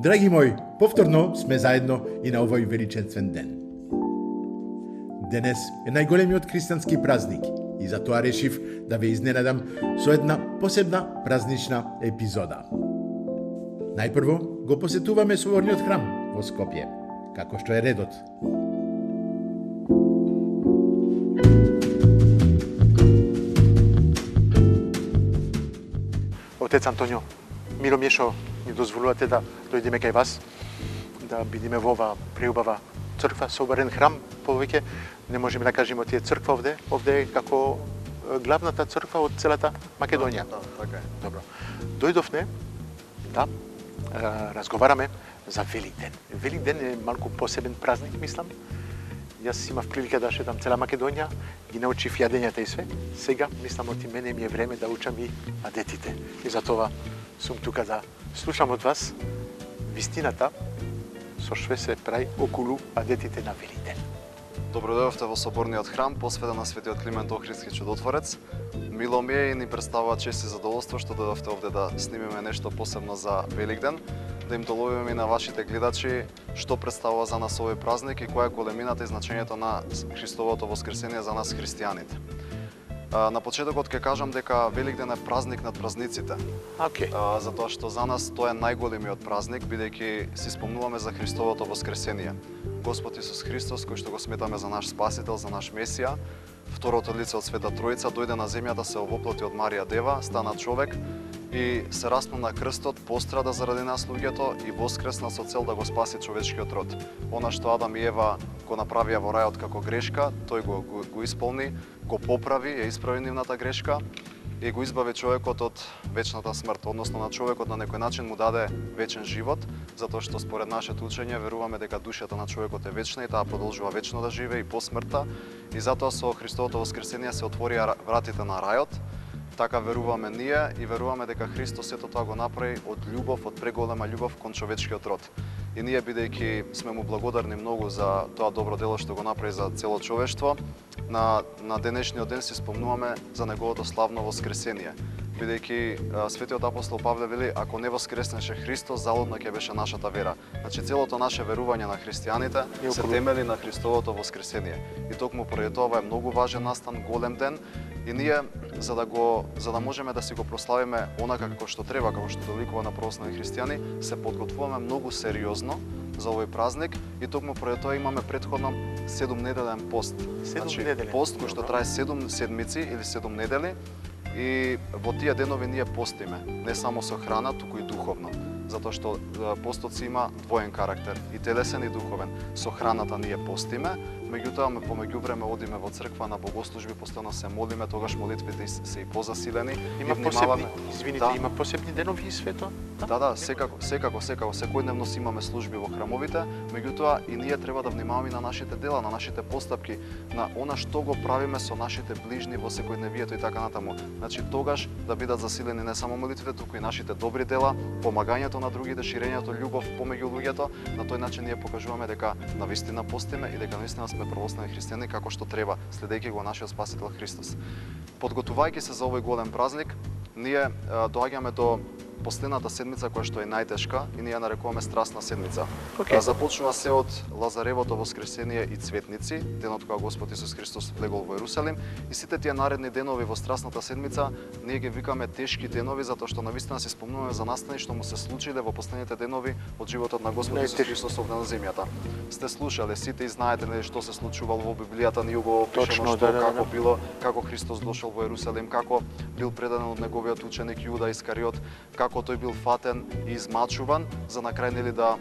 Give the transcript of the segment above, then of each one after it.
Драги мои, повторно сме заедно и на овој величествен ден. Денес е најголемиот христијански празник и затоа решив да ве изненадам со една посебна празнична епизода. Најпрво го посетуваме соборниот храм во Скопје, како што е редот. Отец Антонио, мило ми е што ни дозволувате да дојдеме кај вас, да бидеме во ова преубава црква, соборен храм, повеќе не можеме да кажеме тие црква овде е како главната црква од целата Македонија. Да, така е. Добро. Дојдовме да разговараме за Великден. Великден е малку посебен празник, мислам. Јас имав прилика да шетам цела Македонија, ги научив јадењата и све. Сега, мислам, оти мене ми е време да учам и адетите. И затова сум тука да слушам од вас вистината со што се прави околу адетите на Великден. Добро дојдовте во соборниот храм, посветен на светиот Климент Охридски чудотворец. Мило ми е и ни представува чест и задоволство што дојдовте овде да снимиме нешто посебно за Великден, да им доловиме и на вашите гледачи што представува за нас овој празник и која е големината и значењето на Христовото воскресение за нас христијаните. На почетокот ќе кажам дека Великден е празник над празниците. Затоа што за нас тоа е најголемиот празник, бидејќи си спомнуваме за Христовото воскресение. Господ Исус Христос, кој што го сметаме за наш Спасител, за наш Месија, второто лице од Света Троица, дојде на земјата, се овоплоти од Марија Дева, стана човек и се распна на крстот, пострада заради нас луѓето и воскресна со цел да го спаси човечкиот род. Она што Адам и Ева го направија во рајот како грешка, тој го исполни, го поправи, ја исправи нивната грешка и го избави човекот од вечната смрт, односно на човекот на некој начин му даде вечен живот, затоа што според нашето учење веруваме дека душата на човекот е вечна и таа продолжува вечно да живее и по смртта, и затоа со Христовото воскресение се отворија вратите на рајот. Така веруваме ние и веруваме дека Христос сето тоа го направи од љубов, од преголема љубов кон човечкиот род. И ние, бидејќи сме му благодарни многу за тоа добро дело што го направи за цело човештво, на денешниот ден си спомнуваме за неговото славно воскресение. Бидејќи светиот апостол Павле вели, ако не воскреснеше Христос, залудна ќе беше нашата вера. Значи целото наше верување на христијаните се темели на Христовото воскресение. И токму поради тоа е многу важен настан, голем ден, и ние за да можеме да си го прославиме онака како што треба, како што доликува на православни христијани, се подготвуваме многу сериозно за овој празник и токму поради тоа имаме претходно 7-неделен пост. Значи пост кој што трае 7 седмици или 7 недели, и во тие денови ние постиме, не само со храна, туку и духовно. Затоа што постот си има двоен карактер, и телесен и духовен. Со храната ние постиме, меѓутоа помеѓу време одиме во црква на богослужби, постојано се молиме, тогаш молитвите се и позасилени. Има посебни, извините, има посебни денови и свето? Да, секако, секојдневно си имаме служби во храмовите, меѓутоа и ние треба да внимаваме на нашите дела, на нашите постапки, на она што го правиме со нашите ближни во секојдневието и така натаму. Значи тогаш да бидат засилени не само молитвите, туку и нашите добри дела, помагањето на другите, ширењето љубов помеѓу луѓето. На тој начин ние покажуваме дека навистина постиме и дека навистина сме православни христијани како што треба, следејќи го нашиот Спасител Христос. Подготувајќи се за овој голем празник, ние доаѓаме до последната седмица која што е најтешка и ние ја нарекуваме Страстна седмица. Започнува се од Лазаревото воскресение и цветници, денот кога Господ Исус Христос влегол во Ерусалим, и сите тие наредни денови во Страстната седмица ние ги викаме тешки денови, затоа што навистина се спомнуваме за настани што му се случиле во последните денови од животот на Господ Исус Христос овде на земјата. Сте слушале сите и знаете ли што се случувало во Библијата, ние го опишано што како било, како Христос дошол во Ерусалим, како бил предаден од неговиот ученик Јуда Искариот, како тој бил фатен и измачуван, за на крај нели да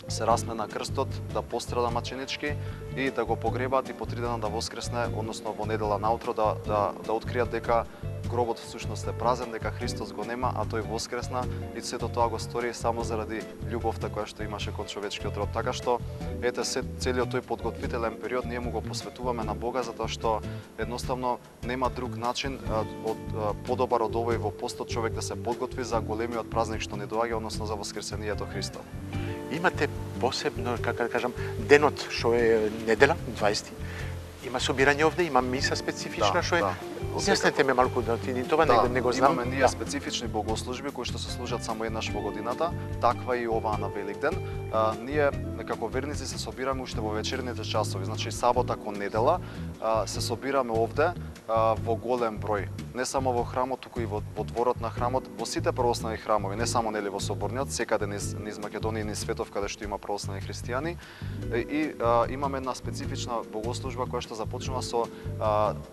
се распне на крстот, да пострада маченички и да го погребаат и по 3 дена да воскресне, односно во недела наутро да откријат дека гробот всушност е празен, дека Христос го нема, а тој воскресна и сето тоа го стори само заради љубовта која што имаше кон човечкиот род. Така што ете целиот тој подготвителен период ние му го посветуваме на Бога, затоа што едноставно нема друг начин подобар од овој во постот човек да се подготви за големиот празник што ни доаѓа, односно за воскресението Христа. Имате посебно, како да кажам, денот што е недела, 20. Има собирање овде, има миса специфична, што е. Објаснете ме малку да ти тоа не го знам. Имаме ние специфични богослужби кои што се служат само еднаш во годината, таква и оваа на Великден. Ние како верници се собираме уште во вечерните часови, значи сабота кон недела, се собираме овде во голем број. Не само во храмот, туку и во дворот на храмот, во сите православни храмови, не само нели во соборниот, секаде низ Македонија и низ светов каде што има православни христијани. И имаме една специфична богослужба која што започнува со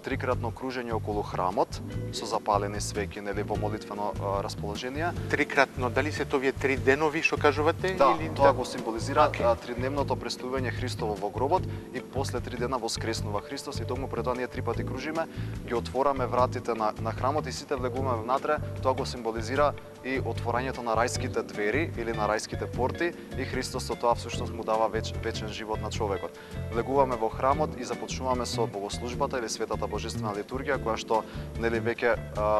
трикратно кружење околу храмот со запалени свеќи нели во молитвено расположение. Трикратно, дали се овие 3 денови што кажувате или тоа го символизира тридневното престојување Христово во гробот и после 3 дена воскреснува Христос и токму пред тоа ние 3 пати кружиме, ги отвораме вратите на храмот и сите влегуваме внатре. Тоа го символизира и отворањето на рајските двери или на рајските порти и Христос со тоа всушност му дава вечен живот на човекот. Влегуваме во храмот и започнуваме со богослужбата или светата божествена литургија која што нели веќе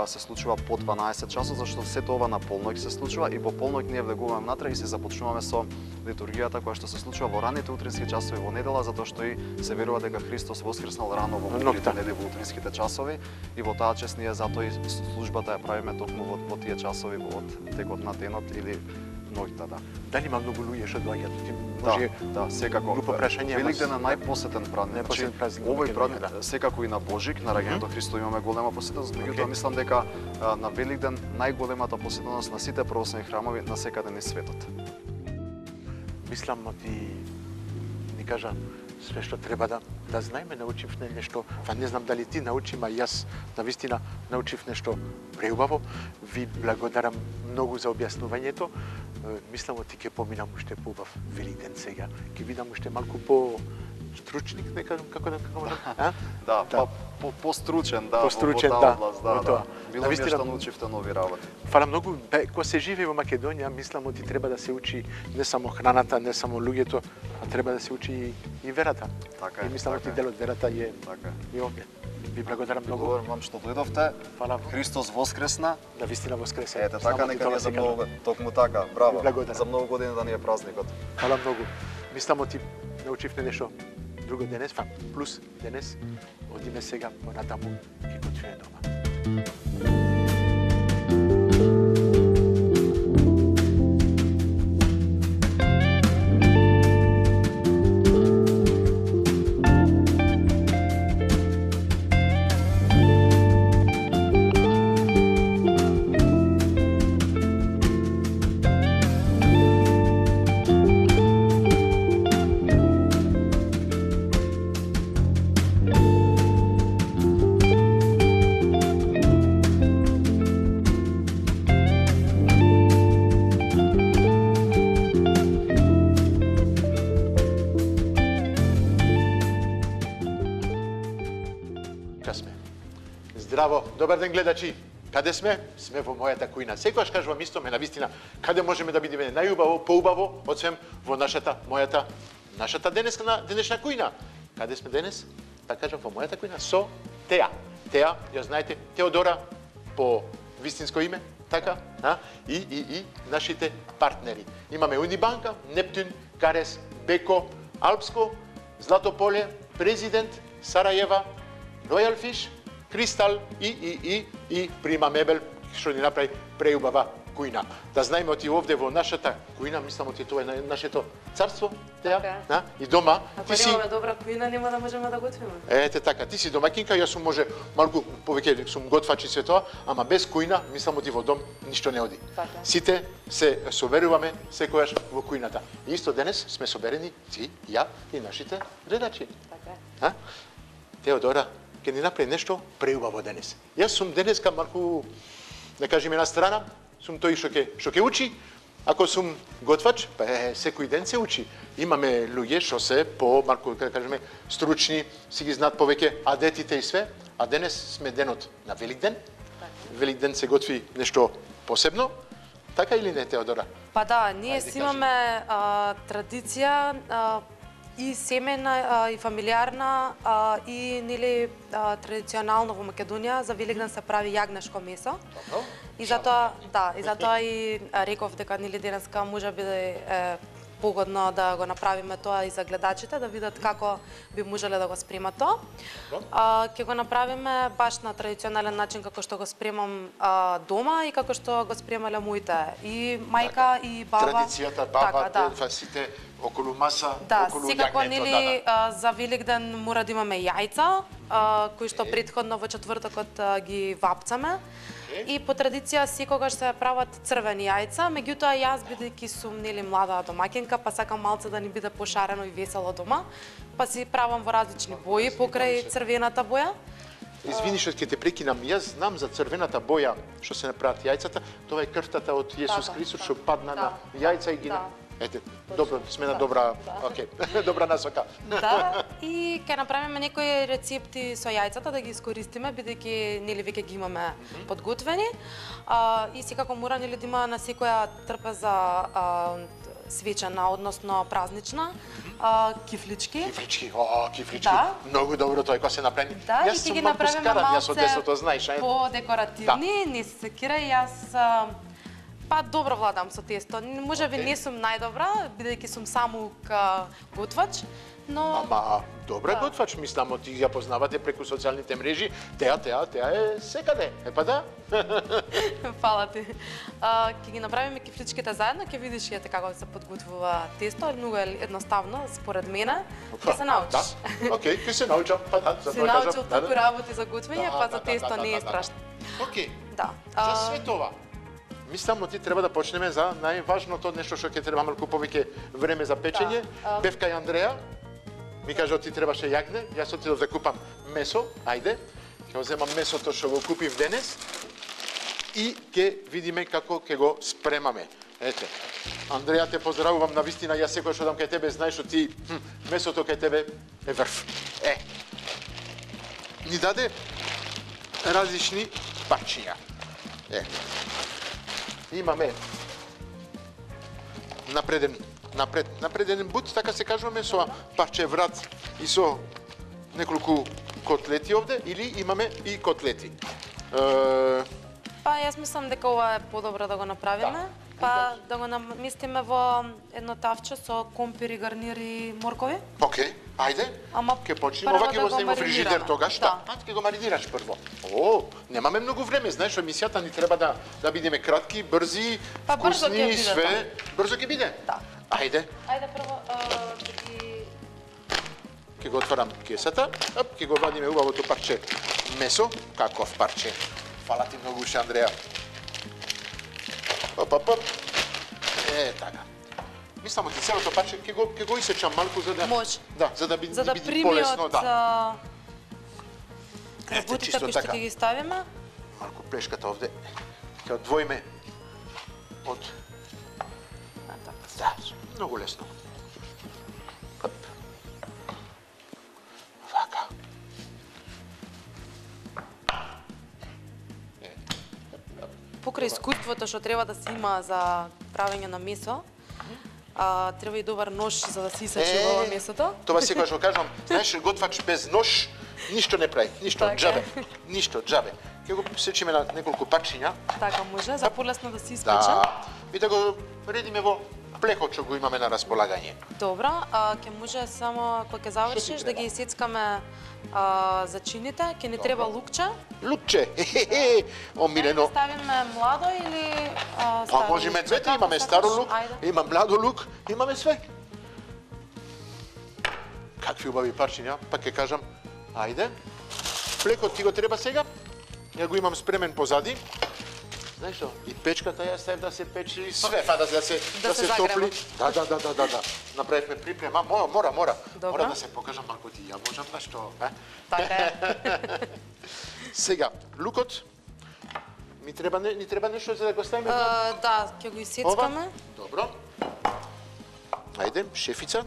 се случува по 12 часот, зашто сето ова на полноќ се случува и во полноќ ние влегуваме внатре и се започнуваме со литургијата која што се случува во раните утрински часови во недела, затоа што и се верува дека Христос воскреснал рано во утрите нели во утринските часови и во таа чест ние затоа и службата ја правиме токму во тие часови од текот на денот или ноќта, да. Дали има многу луѓе што доаѓаат? Да, секако. Група прашања. Великден е најпосетен празник. Овој празник секако и на Божик, на раѓањето Христо имаме голема посетеност, меѓутоа мислам дека на Великден најголемата посетеност на сите православни храмови на секаде низ светот. Мислам ти ни кажа све што треба да знаеме, научивме нешто, не знам дали ти научи, ма јас навистина научив нешто преубаво. Ви благодарам многу за објаснувањето. Мислам ти ќе поминам уште поубав Великден сега. Ќе видам уште малку по стручник, не кажам како можам. Да, постручен, да, во таа област, да. Било ми што научивте нови работи. Фала многу. Кога се живее во Македонија, мислам ти треба да се учи не само храната, не само луѓето, а треба да се учи и верата. Така е. И мислам ти дел од верата е и овде. Ви благодарам многу. Благодарам вам што дојдовте. Фала. Христос воскресна. Навистина воскресе. Ете, така нека ни за многу, токму така. Браво. Благодарам. За многу години да ни е празникот. Фала многу. Мислам ти научивме нешто друго денес, плюс денес одиме сега понатаму ќе кончиме дома. Здраво, добар ден гледачи. Каде сме? Сме во мојата кујна. Секогаш кажувам исто, ме навистина, каде можеме да бидеме најубаво, поубаво, од свем во нашата денешна кујна. Каде сме денес? Така кажам, во мојата кујна со Теа. Теа, ја знаете, Теодора по вистинско име, така, и нашите партнери. Имаме Унибанка, Нептун, Карес, Беко, Алпско, Златополе, Президент, Сарајева, Ројал Фиш, Кристал и Прима Мебел, што ни направи преубава кујна. Да знаеме оти овде во нашата кујна, мислам оти тоа е нашето царство, Теа, и дома. Ако немаме добра кујна, нема да можеме да готвиме. Ете така, ти си домакинка, јас сум може малку повеќе сум готвач и све тоа, ама без кујна, мислам оти во дом ништо не оди. Сите се соверуваме секогаш во кујната. И исто денес сме соберени ти, ја и нашите гледачи. Така. Теодора ќе ни направи нешто преубаво денес. Јас сум денеска малку, да кажеме на страна, сум тој што ќе учи. Ако сум готвач, секој ден се учи. Имаме луѓе што се по малку, да кажеме, стручни, си ги знаат повеќе адетите и све, а денес сме денот на Великден. Великден се готви нешто посебно. Така или не, Теодора? Па да, ние си имаме традиција и семејна, и фамилиарна, и нели традиционално во Македонија за Великден се прави јагнешко месо. И затоа, и реков дека нели денеска можеби погодно да го направиме тоа и за гледачите, да видат како би можеле да го спремат тоа. Ќе го направиме баш на традиционален начин како што го спремам дома и како што го спремале моите и мајка и баба. Традицијата, баба, да. сите околу маса, Да, околу секако јагнето, нели за Великден мора да имаме јајца, кои што претходно во четвртокот ги вапцаме. И по традиција секогаш се прават црвени јајца, меѓутоа јас бидејќи сум нели млада домаќинка, па сакам малце да ни биде пошарено и весело дома, па си правам во различни бои покрај црвената боја. Извини што ќе те прекинам, јас знам за црвената боја што се направат јајцата, тоа е крвтата од Јесус Христос што падна на јајца и ги Ете, добро, сме на добра, окей, добра насока. Да, и ќе направиме некои рецепти со јајцата да ги искористиме, бидејќи нели веќе ги имаме подготвени. И секако мора нели да има на секоја трпеза свечена, односно празнична, кифлички. Кифлички, кифлички. Да. Многу добро тоа кога се направи. Да, јас и ќе ги малку направиме скарам, јас од малце десното знаеш, по-декоративни, не се секира, јас па добро владам со тесто. Можеби не сум најдобра, бидејќи сум саму готвач, но Ама добра готвач, мислам, ти ја познавате преку социјалните мрежи, теа е секаде. Па да. фала ти. Ќе ги направиме кифличките заедно, ќе видиш ете како се подготвува тесто, многу е едноставно според мене. Ќе се научиш. Да. Океј, ќе се научам, па да, за Се тоа научил кажам. толку работи за готвење, па за тесто не е да. страшно. Океј. Да. За све тоа. Мислам, ти треба да почнеме за најважното нешто што ќе треба малку повеќе време за печење. Бевка и Андреја ми кажа ти требаше јагне, јас отидов да купам месо, ајде. Ќе го земам месото што го купив денес и ќе видиме како ќе го спремаме. Ете, Андреја, те поздравувам, на вистина, јас секој што дам кај тебе, знаеш што ти месото кај тебе е врв. Ни даде различни парчиња. Имаме напреден бут, така се кажуваме, со парче врат и со неколку котлети овде, или имаме и котлети. Па јас мислам дека ова е подобро да го направиме. Па да го наместиме во едно тавче со компир и гарнир и моркови. Океј, ајде. Ама ќе почнеме, прво ова ќе да го го ставиме во фрижидер маринираме. тогаш, Да. ќе го маринираш прво. Немаме многу време, знаеш, емисијата ни треба да бидеме кратки, брзи, Па брзо ќе вкусни, биде све. Брзо ќе биде? Да. Ајде, Ајде прво да ги ќе го отворам кесата, ќе го вадиме убавото парче месо, каков парче. Фала ти многу, Андреја. Оп. Така. Мислам, ти целото парче ќе го исечам малку за да Може. Да, за да биде прими полесно, од да. бутите чисто кои што така. ќе ги ставиме. Малку плешката овде ќе одвоиме од да, многу лесно. Оп. Вака. Покрај искуството што треба да се има за правење на месо, треба и добар нож за да се исече во месото. Тоа секогаш го кажам, знаеш, готвач без нож ништо не прави, ништо, Така е. џабе, ништо, џабе. Ќе го сечиме на неколку парчиња, Така може, за полесно да се испече. да, и да го редиме во плехот што го имаме на располагање. Добро, ќе може само кога ќе завршиш да ги исецкаме зачините, ќе ни треба лукче. Лукче, Да омилено. ставиме младо или Па старо можеме лукче? двете, Како имаме сакаш? старо лук, Ајде. има младо лук, имаме све. Какви убави парчиња, па ќе кажам, ајде. Плекот ти го треба сега, ја го имам спремен позади. Знаеш што, и печката ја ставив да се пече и све, па да се загрева. топли. Да. Направивме припрема, мора. Добро. Мора да се покажам малку ти, ја можам да што, Така е. Сега, лукот, ни треба нешто за да го ставиме? Да, ќе го исецкаме. Добро. Ајде, шефица.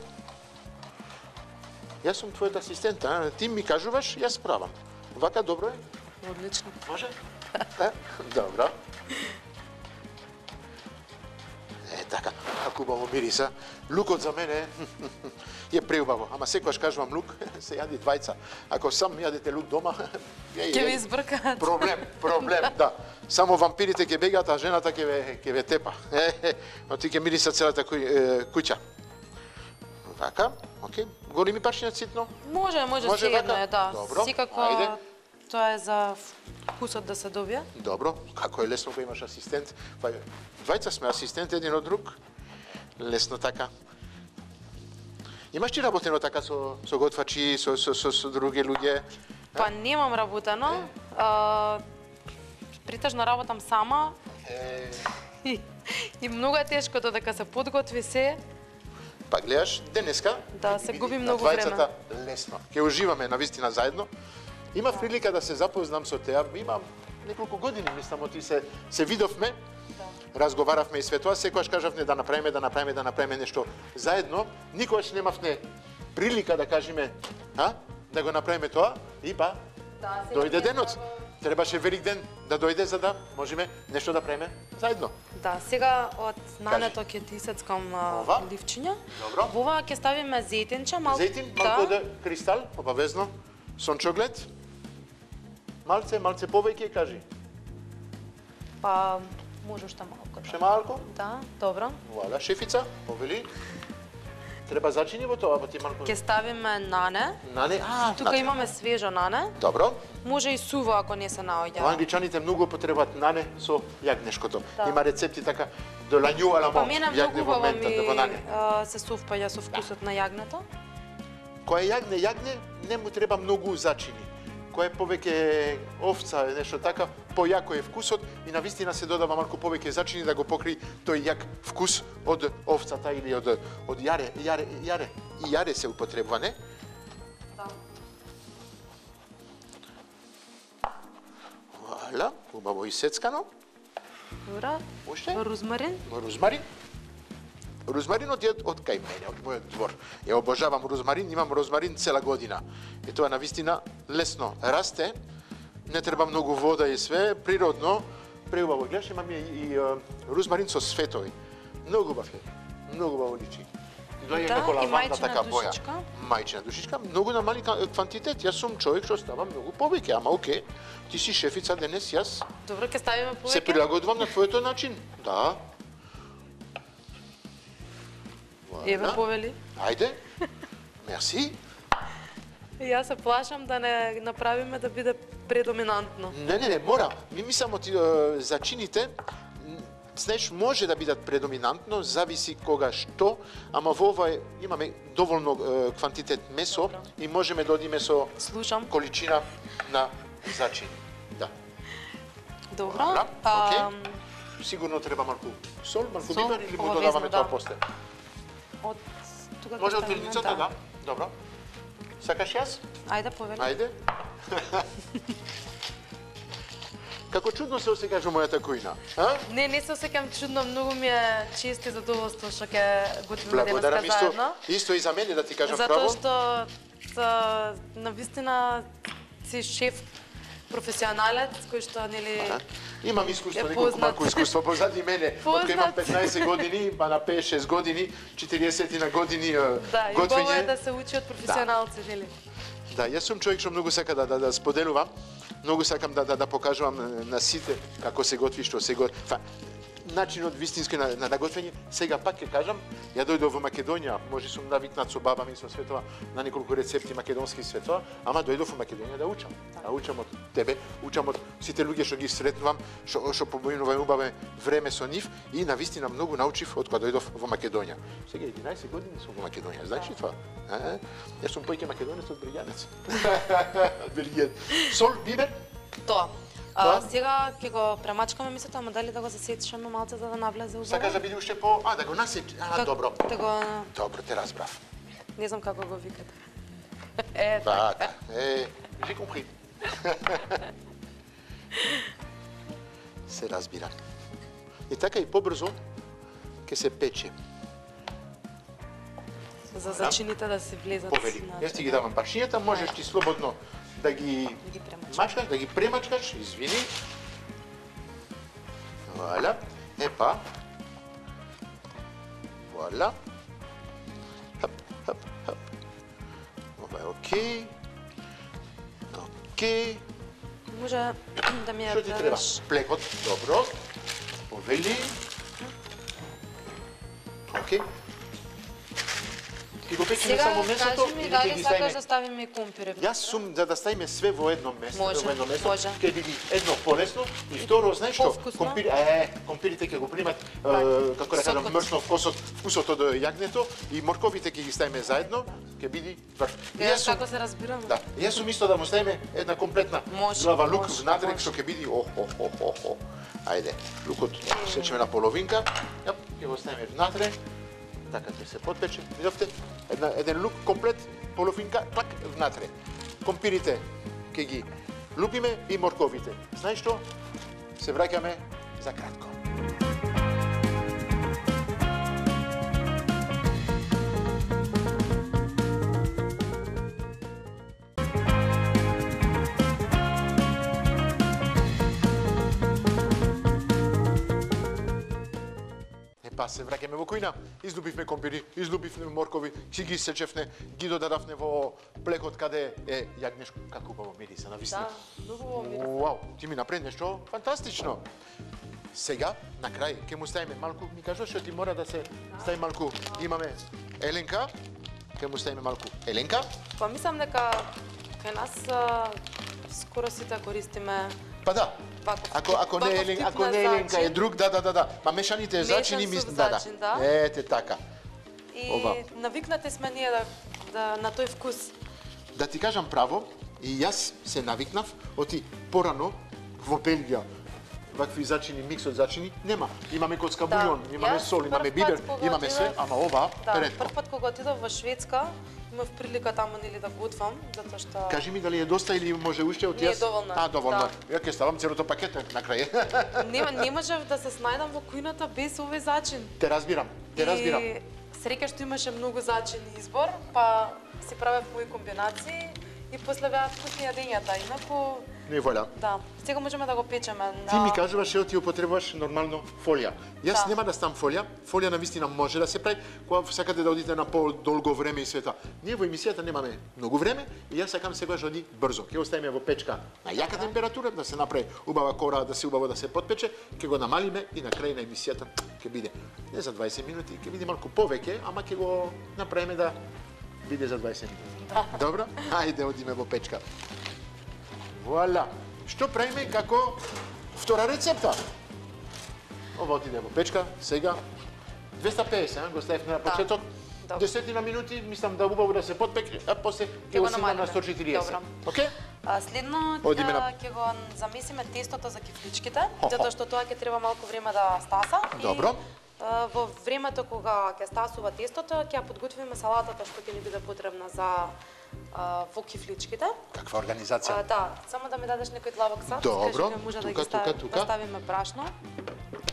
Јас сум твојот асистент, ти ми кажуваш, јас правам. Вака добро е? Одлично. Може? Добро. Така, како убаво мириса. Лукот за мене е преубаво, ама секогаш кажувам лук, се јади двајца. Ако сам јадете лук дома, Ќе ви избркаат. Проблем, да. Само вампирите ќе бегаат, а жената ќе ве тепа. Но ти ќе мириса целата куќа. така, окей. Големи парчиња ситно? Може Може едно вака? е, да. Добро, Секако ајде. тоа е за вкусот да се добие. Добро, како е лесно кога имаш асистент. Двајца сме асистент един од друг. Лесно така. Имаш ти работено така со готвачи, со други луѓе? Па немам работено. Притежно работам сама. И многу е тешко додека се подготви се. Па гледаш, денеска Да, се види губи на многу двајцата време. лесно. Ке уживаме навистина заедно. Имав прилика да се запознам со теа, имам неколку години, мислам, оти се видовме, разговаравме и све тоа, секогаш кажавме да направиме нешто заедно, никогаш немавме прилика да кажеме, да го направиме тоа, и па дојде денот. Требаше Велик ден да дојде за да можеме нешто да правиме заедно. Да, сега од нането ќе ти сецкам Ова? ливчиња. Добро. Во ова ќе ставиме зејтинче, малку. Зејтин, малку да кристал, обавезно, сончоглед. Малце повеќе, кажи. Па може уште малку. Ше малку? Да, добро. Вуаля, шефица, повели. Треба зачини во тоа, ти малку. Ќе ставиме нане. Нане, Тука имаме свежо нане. Добро. Може и суво ако не се Во наоѓа. англичаните многу потребат нане со јагнешкото. Да. Има рецепти така до лању ала Па мене многу јагне во убаво мента, во нане. ми се совпаѓа со вкусот на јагнето. Кој јагне, не му треба многу зачини. Кој е повеќе овца, нешто така, појако е вкусот и навистина се додава малку повеќе зачини да го покри тој јак вкус од овцата или од јаре. И јаре се употребува, не? Да. Вуаля, убаво исецкано. Добра. Уште? Розмарин. Розмарин. Розмаринот е од кај мене, од мојот двор. Ја обожавам розмарин, имам розмарин цела година. И тоа навистина лесно расте, не треба многу вода и све, природно, преубаво. Гледаш, имам и розмарин со светови. Многу убав е, многу убаво личи. Доаѓа Да, како и лаванда мајчина така боја. душичка. Мајчина душичка, многу на мали квантитет. Јас сум човек што става многу повеќе, ама окей. Ти си шефица денес, јас Добро, ќе ставиме повеќе. се прилагодувам на твоето начин. Да. Еве повели. Ајде. Мерси. Јас се плашам да не направиме да биде предоминантно. Не, мора. Ми мислам од зачините, знаеш, може да бидат предоминантно, зависи кога што, ама во ова имаме доволно квантитет месо. Добро. И можеме да одиме со Слушам. количина на зачини. Да. Добро. Добра, окей. Сигурно треба малку сол, малку Сол, бибер или му обавезно, додаваме да. тоа после. Од тука Може ќе од ставиме, вилницата, да. Добро. Сакаш јас? Ајде повели. Ајде. Како чудно се осеќаш во мојата кујна, а? Не се осеќам чудно, многу ми е чест и задоволство што ќе готвиме Благодарам денеска заедно. исто и за мене да ти кажам Затоа право. што навистина си шеф професионалец кој што нели Имам искуство, е неколку познат. малку искуство позади мене. Од кога имам Познат. 15 години, па на 5-6 години, 40 на години да, и убаво е готвење. да се учи од професионалци, нели? Да, јас сум човек што многу сака да споделувам. Многу сакам да покажувам на сите како се готви, што се готви. Начинот вистински на готвење. Сега пак ќе кажам, ја дојдов во Македонија, може сум навикнат со баба ми со светова на неколку рецепти македонски светова, ама дојдов во Македонија да учам. Да учам од тебе, учам од сите луѓе што ги сретнувам, што побојнуваме убаво време со нив и навистина многу научив од кога дојдов во Македонија. Сега 11 години сум во Македонија, знаеш ли тоа? Јас сум поеќе македонец од Белијанец. Белијан. Сол, бибер? Тоа. Тоа? Сега ќе го премачкаме мисето, ама дали да го засечеме малце за да навлезе убаво? Сакаш да биде уште по... да го насечи. Добро. Да го... Добро, те разбрав. Не знам како го викате. Така. J'ai compris. Се разбира. И така и побрзо ќе се пече. За зачините да се влезат. Повели. Јас ти ги давам парчињата, можеш ти слободно да ги мачкаш, да ги премачкаш, извини. Вуаля. Епа. Вуаля. Хап, хап, хап. Ова е окей. Окей. Може да ми ја Што ти треба? дадеш? Плекот, добро. Повели. Окей. Ти го Што печеме Сега само месото кажи ми или ќе дали ги сакаш ставиме? да ставиме и кумпири. Јас сум за да ставиме све во едно место, Може, во едно место, може. ќе биде едно полесно и второ, знаеш што? Повкусно. Компирите ќе го примат како да кажам Сокот. мршно вкусот од јагнето и морковите ќе ги ставиме заедно, ќе биде врв. Јас како се разбирам? Да, јас сум исто да му ставиме една комплетна Може, глава лук може, внатре може. што ќе биде Ајде, лукот сечеме на половинка, јап, ќе го ставиме внатре, така ќе се потпече. Видовте, еден лук комплет, половинка, клак внатре. Компирите ќе ги лупиме и морковите. Знаеш што? Се враќаме за кратко. Па се враќаме во кујна, излупивме компири, излупивме моркови, си ги сечевне, ги додадавме во плекот каде е јагнешко, како убаво мириса, навистина. Да, многу убаво мириса. Вау, ти ми направи нешто фантастично. Сега, на крај, ќе му ставиме малку, ми кажуваш што ти мора да се стави малку, имаме еленка, ќе му ставиме малку еленка, Па мислам дека кај нас скоро сите користиме па да, ако не еленка е друг, да. Па мешаните зачини Мешан мислам, сув зачин, да. Ете така. И Ова. навикнати сме ние да на тој вкус. Да ти кажам право, и јас се навикнав, оти порано во Белгија вакви зачини, микс од зачини, нема. Имаме коцка бујон, имаме Јас сол, имаме прв бибер, пат кога имаме све, отидов- ама ова Да, ретко. прв пат кога отидов во Шведска, имав прилика таму нели да готвам, затоа што Кажи ми дали е доста или може уште од Не е јас? доволно, доволно. да. Ја ќе ставам целото пакет на крај. не можев да се снајдам во кујната без овој зачин. Те разбирам, те разбирам. И среќа што имаше многу зачини избор, па си правев мои комбинации и после беа вкусни јадењата. Инаку, Не волја. да, сега можеме да го печеме. Ти ми кажуваш што ти употребуваш нормално фолија. Јас Да. нема да ставам фолија. Фолија навистина може да се прави кога сакате да одите на подолго време и света. Ние во емисијата немаме многу време и јас сакам секогаш да оди брзо. Ќе го ставиме во печка на јака температура да се направи убава кора, да се убаво да се потпече, ќе го намалиме и на крај на емисијата ќе биде не за 20 минути, ќе биде малку повеќе, ама ќе го направиме да биде за 20 минути. Добро? Ајде одиме во печка. Вуаля. Што правиме како втора рецепта? Ова отиде во печка, сега 250, го ставив на почеток. Добро. 10 минути, мислам да убаво да се потпеке, а после ќе Ќе го го седнам на намалиме. 140. Добро. Океј? Следно Одиме на- ќе го замесиме тестото за кифличките, Хо-хо. затоа што тоа ќе треба малку време да стаса. Добро. И во времето кога ќе стасува тестото, ќе ја подготвиме салатата што ќе ни биде потребна за во кифличките. Каква организација? Да, само да ми дадеш некој длабок сад, Добро. кажи ми може да Тука, ги ставиме, тука. да ставиме брашно.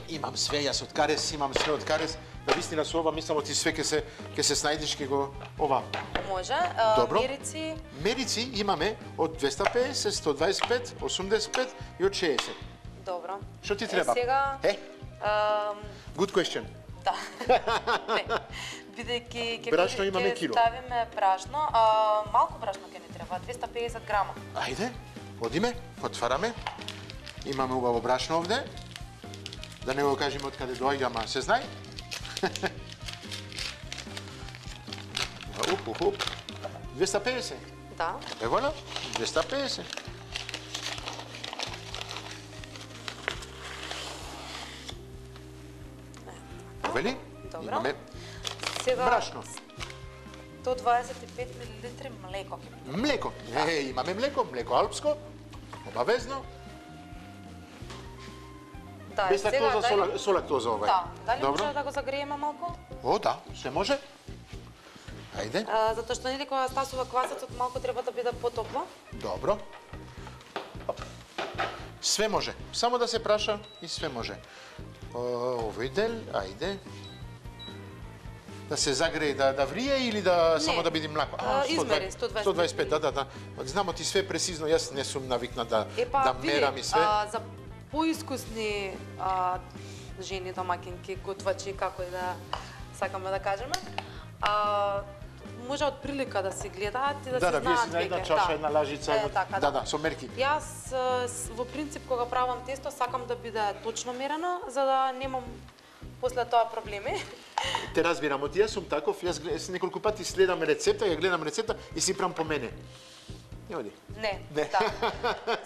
Имам све, јас од карес, имам све од карес. Да вистина со ова мислам оти све ќе се снајдеш, ќе го ова. Може. Добро. Мерици, Мерици имаме од 250, 125, 85 и од 60. добро. Што ти треба? Сега, ам, Good question. да. Не. Бидејќи ќе Брашно имаме ќе кило. ставиме брашно, малку брашно ќе ни треба, 250 грама. Ајде, одиме, отвараме. Имаме убаво брашно овде. Да не го кажеме од каде доаѓа, ама се знае. Уп. 250. Да. Voilà, 250. Вели? Добро. Имаме Сега брашно. 125 мл млеко ќе биде. Млеко. Имаме млеко алпско. Обавезно. Да, Без сега лактоза, со лактоза овај. Да, дали Добро. може да го загрееме малку? О, да, се може. Ајде. Затоа што нели кога стасува квасецот малку треба да биде потопло. Добро. Све може. Само да се праша и све може. Овој дел, ајде. Да се загрее, да врие или да само да биде млеко? Измери, 125. 125, да. Знам ти све прецизно, јас не сум навикнат да мерам и све. За поискусни жени, домакинки, готвачи, како и да сакаме да кажеме, може од прилика да се гледаат и да се вие знаат си на една веќе. чаша, една лажица. така, Да, со мерки. Јас во принцип кога правам тесто сакам да биде точно мерено, за да немам после тоа проблеми. Те разбирам, од јас сум таков, јас неколку пати следам рецепта, ја гледам рецепта и си прам по мене. Не оди. Не, Не. да.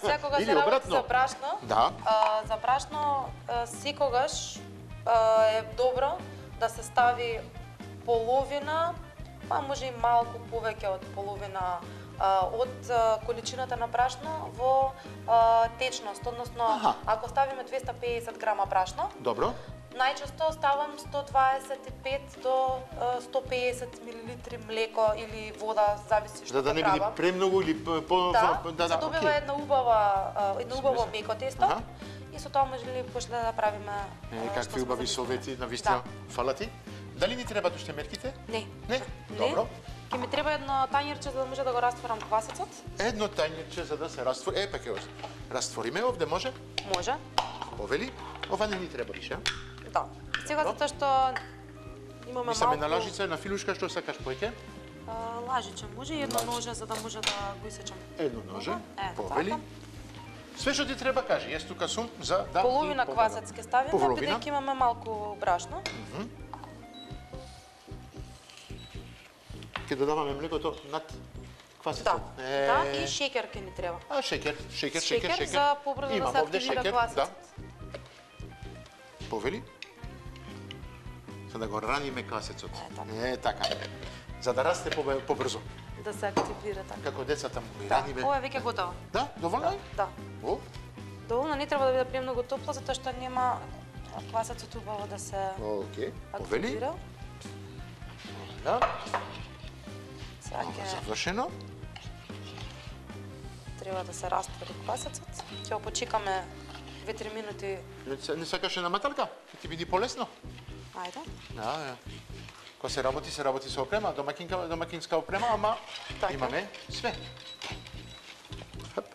Секогаш Или се работи обратно. за брашно. Да. За брашно секогаш е добро да се стави половина, па може и малку повеќе од половина од количината на брашно во течност, односно Аха. ако ставиме 250 грама брашно, Добро. најчесто ставам 125 до 150 милилитри млеко или вода, зависи што Да не ќе биде правам. премногу или Да, се добива окей. едно убаво меко тесто. Аха. И со тоа можеле после да правиме Какви што сме убави замислили. совети, навистина. Да. Фала ти. Дали ни требаат уште мерките? Не. Не? Добро. Ќе ми треба едно тањерче за да може да го растворам квасецот. Едно тањерче за да се раствори. Па ќе раствориме овде, може? Може. Повели. Ова не ни треба више. Да. Сега Добро. затоа што имаме Мисламе малку на лажица, на филушка, што сакаш поеќе? лажиче може и едно ноже за да може да го исечам. Едно ноже. Е, Повели. така. Све што ти треба кажи. Јас тука сум за да Половина ти помагам. квасец ќе ставиме, Половина. бидејќи имаме малку брашно. Ќе додаваме млекото над квасецот. Да. Да, и шеќер ќе ни треба. А, шеќер. Шеќер за побрзо да Имам се овде активира шеќер, квасецот. да. Повели. За да го раниме квасецот. Е, така. Така. За да расте побрзо. Да се активира така. Како децата му ги Да, раниме. ова е веќе готово. Да, доволно е? Да. О, Доволно не треба да биде премногу топло, затоа што нема квасецот убаво да се окей. Повели. активира. Да, Сега ова ќе завршено. треба да се раствори квасецот. Ќе го почекаме 2-3 минути. Не сакаше на маталка? Ќе ти биде полесно. Ајде. Да. Кога се работи со опрема, домакинска опрема, ама Така. имаме све. Хап.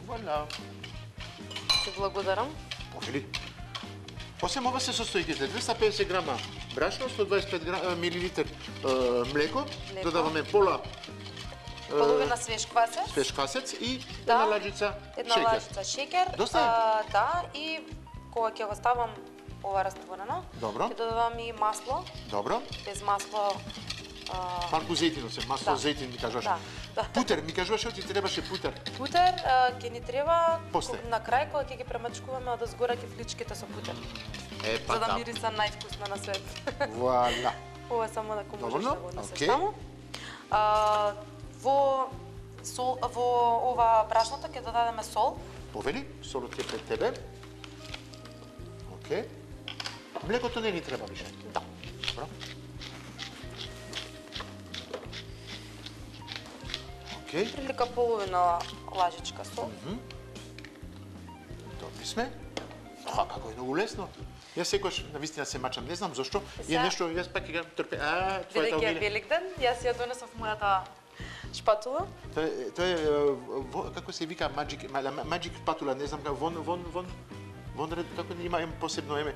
Вуаля. Ти благодарам. Повели. Осем ова се состојките, 250 грама брашно, 125 милилитар млеко, додаваме пола Половина свеж квасец. свеж квасец и Да. една лажица Една шеќер. лажица шеќер. Доста е? Да, и кога ќе го ставам ова растворено, Добро. ќе додавам и масло. Добро. Без масло Малку зејтино се, масло Да. зејтин ми кажуваш. Да, да. Путер, ми кажуваш, ти требаше путер. путер ќе ни треба После. на крај кога ќе ги премачкуваме од озгора кифличките со путер. Па За да да. мириса највкусно на свет. Вуаля. Ова само да можеш Доволно? да го однесеш Окей. таму. Во ова брашното ќе додадеме сол. Повели, солот е пред тебе. Окей. Млекото не ни треба више. Да. Добро. Окей. Прилика половина лажичка сол. Добри сме. Како е многу лесно. Јас секогаш навистина се мачам, не знам зошто. Е Сега- нешто, јас пак ќе го трпе. Твојата Бидејќи е Огиле. Великден, јас ја донесов мојата шпатула. Тоа е како се вика magic спатула, не знам како вон ред како има посебно име.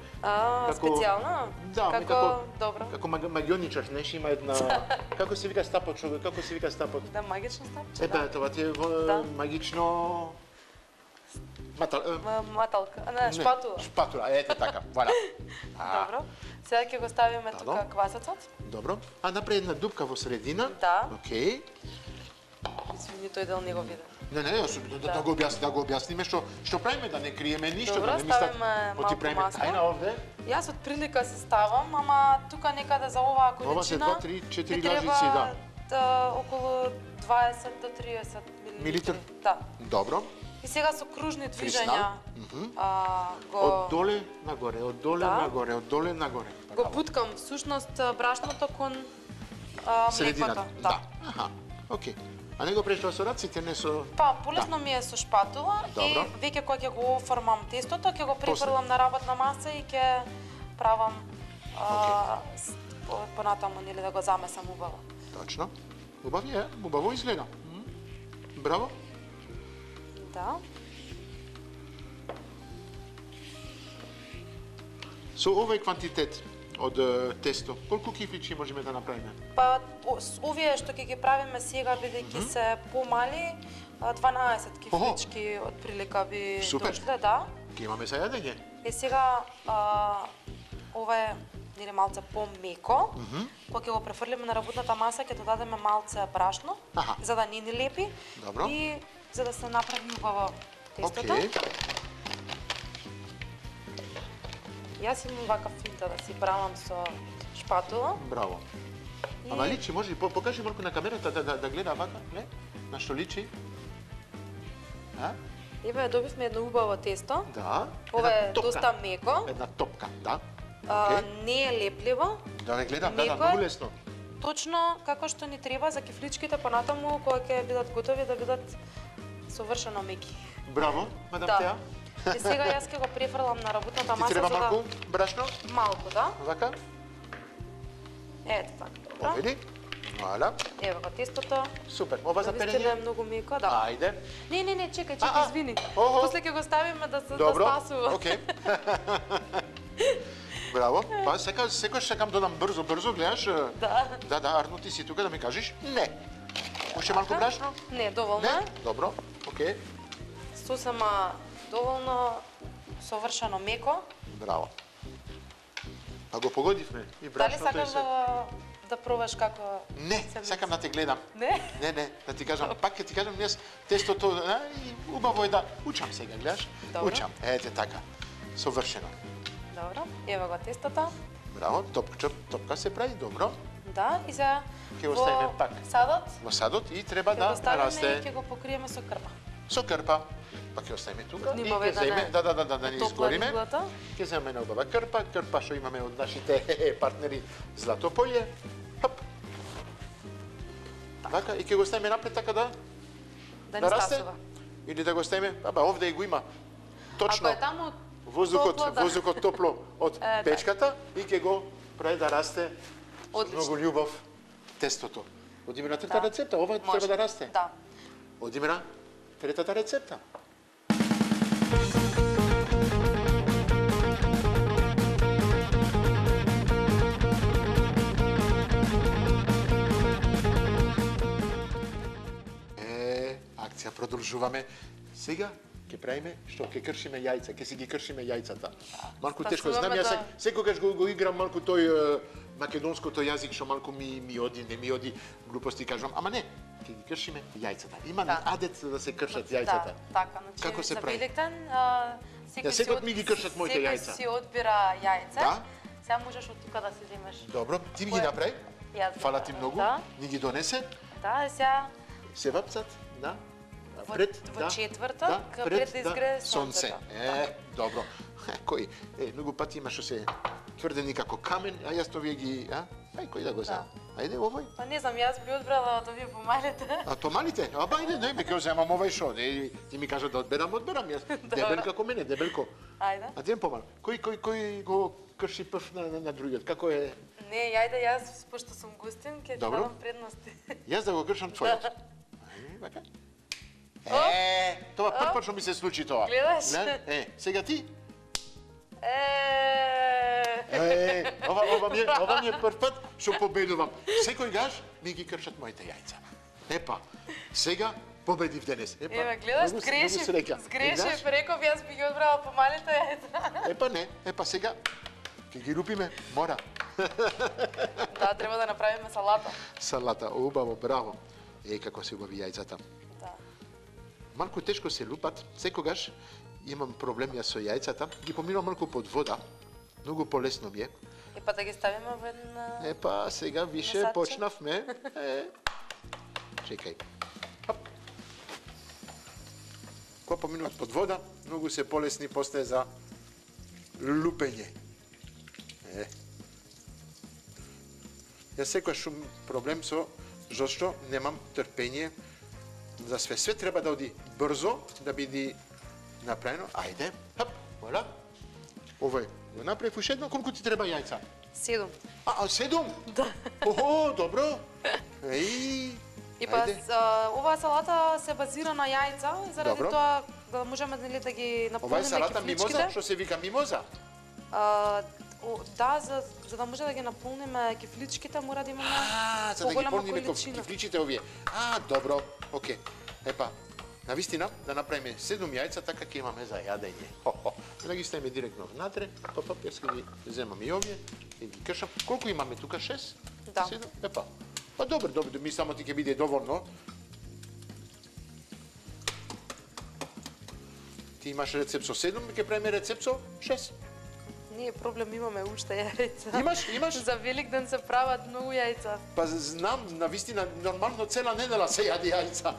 Специјално? Да, како добро. Како магионичар, знаеш, има една како се вика стапот, како се вика стапот? Да, магично стапче. Епа, тоа ти е Да. магично Маталка, не, шпатула. Шпатула, ете така, вала. Добро. Сега ќе го ставиме Да, тука да. квасецот. Добро. А направи една дупка во средина. Да. Окей. Извини, тој дел не го виде. Не, јас да го објасниме што правиме, да не криеме ништо, Добро, да не мислат ставиме малку правиме масло. тајна овде. Јас од прилика се ставам, ама тука некаде за оваа количина. Ова се 2, 3, 4 ми треба, лажици, да. околу 20 до 30 Милилитар? Да. Добро. И сега со кружни движења Кристал? го Од доле нагоре, од доле Да. нагоре, од доле нагоре. го буткам всушност брашното кон Средината. млекото. Да. Аха. Окей. А не го прешла со раците, не со Па, полесно ми е со шпатула и Добро. веќе кога ќе го оформам тестото, ќе го префрлам на работна маса и ќе правам понатаму нели да го замесам убаво. Точно. Убаво изгледа. Браво. Да. Со овој квантитет од тесто. Колку кифлички можеме да направиме? Па овие што ќе ги правиме сега бидејќи се помали, 12 кифлички од прилика би Супер. дошле, да. Ке имаме за јадење. Сега ова е нели малце помеко. Кога ќе го префрлиме на работната маса, ќе додадеме малце брашно, Аха. за да не ни лепи. Добро. И за да се направи убаво тестото. Океј. Јас имам вака финта да си правам со шпатула. Браво. И- Ама личи, може покажи малку на камерата да гледа вака, не? На што личи? А? Еве добивме едно убаво тесто. Да. Ова Една е топка. доста меко. Една топка, да. Не е лепливо. Да ве гледам, да, Меко е. многу лесно. Точно како што ни треба за кифличките понатаму кога ќе бидат готови да бидат совршено меки. Браво, мадам Да. Теа. И сега јас ќе го префрлам на работната Ти маса треба за малку да брашно? малку, да. Вака? Ето така, добро. Види? Валя. Ево го тестото. Супер. Ова за Навистина е перење? многу меко, да. Ајде. Не, чекај, А, извини. охо. После ќе го ставиме да се Добро. да спасува. Океј. Браво. Па секој сакам додам брзо, гледаш? Да. Да, Арно, ти си тука да ми кажеш? Не. Уште малку брашно? Не, доволно Не? е. Добро. Океј. Сосема доволно совршено меко. Браво. А го погодивме и Дали брашното и сакаш се. да пробаш како Не, се сакам да те гледам. Не? Не, да ти кажам, пак ќе ти кажам, јас тестото, и убаво е да учам сега, гледаш? Добро. Учам. Ете така. Совршено. Добро. Ево го тестото. Браво, топка се прави, добро. Да, и сега Ќе го ставиме пак. садот. Во садот и треба Ќе го да ставиме и расте ќе го покриеме со крпа. со крпа. Па ќе оставиме тука и Внимавај ќе да земе, не да не топла изгориме. риблата. Ќе земеме една убава крпа што имаме од нашите партнери Златополје. Хоп. Така, и ќе го ставиме напред така да Да да не расте. стасува. Или да го ставиме, овде го има. Точно. Ако е таму Воздухот, топло, да. воздухот топло од Така. печката и ќе го прави да расте со Одлично. многу љубов тестото. Одиме на трета Да. рецепта, ова Може. треба да расте. Да. Одиме на третата рецепта. Акција продолжуваме. Сега ќе правиме што? Ќе кршиме јајца, ќе си ги кршиме јајцата. Малку тешко, знам, Стасуваме јас да- секогаш го играм малку тој македонското јазик што малку ми оди, не ми оди, глупости кажувам, ама не, ќе ги кршиме јајцата. Има Да. адет да се кршат јајцата. Да, така, значи Како се за прави? Великден, секој секој ми ги кршат моите јајца. Секој си одбира јајце. Да. Сега можеш од тука да си земеш. Добро, ти ми ги Кој е? направи. Јас ги Фала ти правам, многу. да. Ни ги донесе. Да, сега Се вапцат, да. во четврток, пред да изгрее сонцето. Добро. Кој? Многу пати има што се тврдени како камен, а јас тоа ги, Ај, кој да го знам? Ајде, овој. Па не знам, јас би одбрала од овие помалите. А то малите? Аба, ајде, не, ќе земам овој шо. Ти ми кажа да одберам, јас. Дебел како мене, дебелко. Ајде. А ден помал. Кој го крши прв на другиот? Како е? Не, ајде јас, пошто сум гостин, ќе ти Добро. дадам предности. Јас да го кршам твојот. Ајде, вака. Тоа прв пат што ми се случи тоа. Гледаш? Сега ти? Ова Ова ми е прв пат што победувам. Секојгаш ми ги кршат моите јајца. Епа, сега победив денес. Еве, гледаш, сгрешив, реков јас би ги одбрала помалите јајца. Епа не, сега ќе ги лупиме, мора. Да, треба да направиме салата. Салата, убаво, браво. Како се убави јајцата. Да. Малку тешко се лупат, секогаш имам проблем јас со јајцата, ги поминувам малку под вода, многу полесно ми е. Епа да ги ставиме во една... Епа, сега више Месаче. почнавме. Чекај. Хоп. Кога поминуват под вода, многу се полесни постае за лупење. Јас секогаш сум проблем со зашто немам трпење за све. Све треба да оди брзо, да биде направено. Ајде, хоп, вола. Овој го направив уште едно, колку ти треба јајца? 7. 7? Да. Охо, добро. Еј. И па оваа салата се базира на јајца, заради Добро. тоа да можеме да ги Ова е наполниме салата мимоза, кифличките. што се вика мимоза. Да, за да може да ги наполниме кифличките, мора да имаме За да ги поголема полниме количина. кифличите овие. Добро. Окей. Епа, навистина да направиме 7 јајца, така ќе имаме за јадење. Да ги ставиме директно внатре. Јас ќе ги земам и овие, и ги кршам. Колку имаме тука? 6? Да. 7? Епа. Добро, ми само ти ќе биде доволно. Ти имаш рецепт со 7, ќе правиме рецепт со 6. Не е проблем, имаме уште јајца. Имаш? За Великден се прават многу јајца. Па знам, навистина, нормално цела недела се јади јајца.